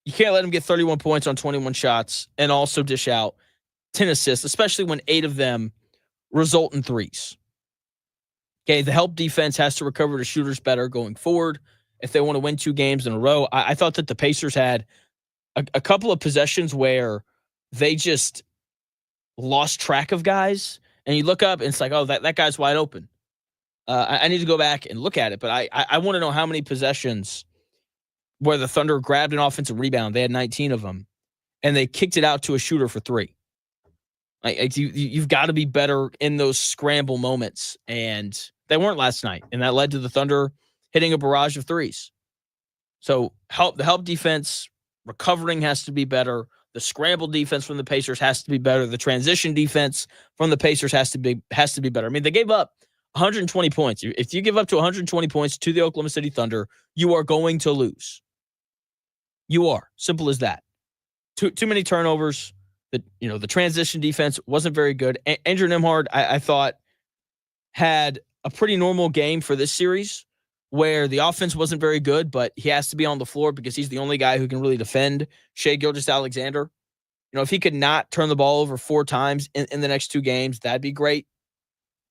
you can't let him get 31 points on 21 shots and also dish out 10 assists, especially when 8 of them result in threes. Okay, the help defense has to recover the shooters better going forward if they want to win 2 games in a row. I thought that the Pacers had a couple of possessions where they just lost track of guys, and you look up and it's like, oh, that guy's wide open. I need to go back and look at it, but I want to know how many possessions where the Thunder grabbed an offensive rebound. They had 19 of them, and they kicked it out to a shooter for 3. Like you've got to be better in those scramble moments, and they weren't last night, and that led to the Thunder hitting a barrage of threes. So the help defense recovering has to be better. The scramble defense from the Pacers has to be better. The transition defense from the Pacers has to be better. I mean, they gave up 120 points. If you give up to 120 points to the Oklahoma City Thunder, you are going to lose. You are. Simple as that. Too many turnovers. The transition defense wasn't very good. Andrew Nembhard, I thought, had a pretty normal game for this series where the offense wasn't very good, but he has to be on the floor because he's the only guy who can really defend Shai Gilgeous-Alexander. If he could not turn the ball over 4 times in the next 2 games, that'd be great.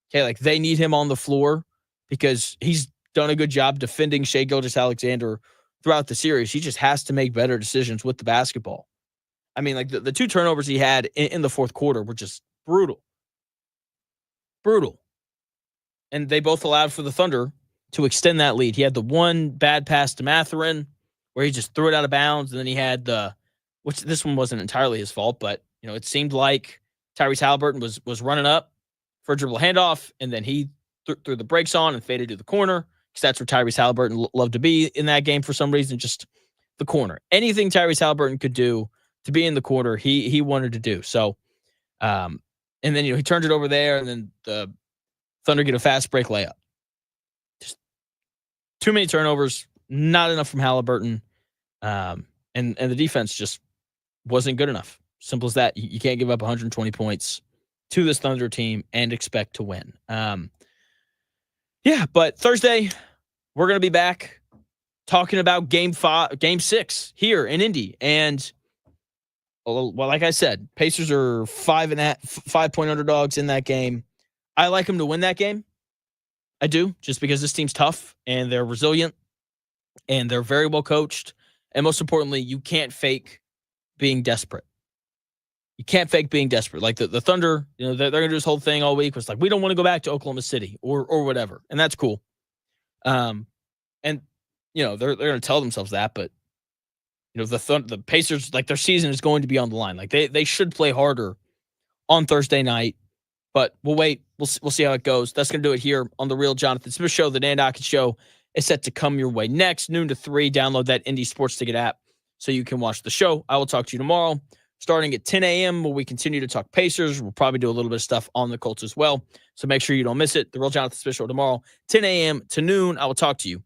Okay, like they need him on the floor because he's done a good job defending Shai Gilgeous-Alexander throughout the series. He just has to make better decisions with the basketball. I mean, like the 2 turnovers he had in the fourth quarter were just brutal. Brutal. And they both allowed for the Thunder to extend that lead. He had the one bad pass to Mathurin where he just threw it out of bounds, and then he had which this one wasn't entirely his fault, but it seemed like Tyrese Haliburton was running up for a dribble handoff, and then he threw the brakes on and faded to the corner because that's where Tyrese Haliburton loved to be in that game for some reason, just the corner. Anything Tyrese Haliburton could do to be in the corner, he wanted to do. So, and then he turned it over there, and then the Thunder get a fast break layup. Just too many turnovers, not enough from Haliburton, and the defense just wasn't good enough. Simple as that. You can't give up 120 points to this Thunder team and expect to win. But Thursday we're going to be back talking about Game 6 here in Indy, and well, like I said, Pacers are 5-point underdogs in that game. I like them to win that game. I do, just because this team's tough and they're resilient and they're very well coached. And most importantly, you can't fake being desperate. You can't fake being desperate. Like the Thunder, they're going to do this whole thing all week. Was like, we don't want to go back to Oklahoma City or whatever. And that's cool. And they're going to tell themselves that, but the Pacers, like their season is going to be on the line. Like they should play harder on Thursday night. But we'll wait. We'll see how it goes. That's going to do it here on The Real Jonathan Smith Show. The Dan Dockett Show is set to come your way next, noon to 3. Download that Indy Sports Ticket app so you can watch the show. I will talk to you tomorrow, starting at 10 a.m. where we continue to talk Pacers. We'll probably do a little bit of stuff on the Colts as well. So make sure you don't miss it. The Real Jonathan Smith Show tomorrow, 10 a.m. to noon. I will talk to you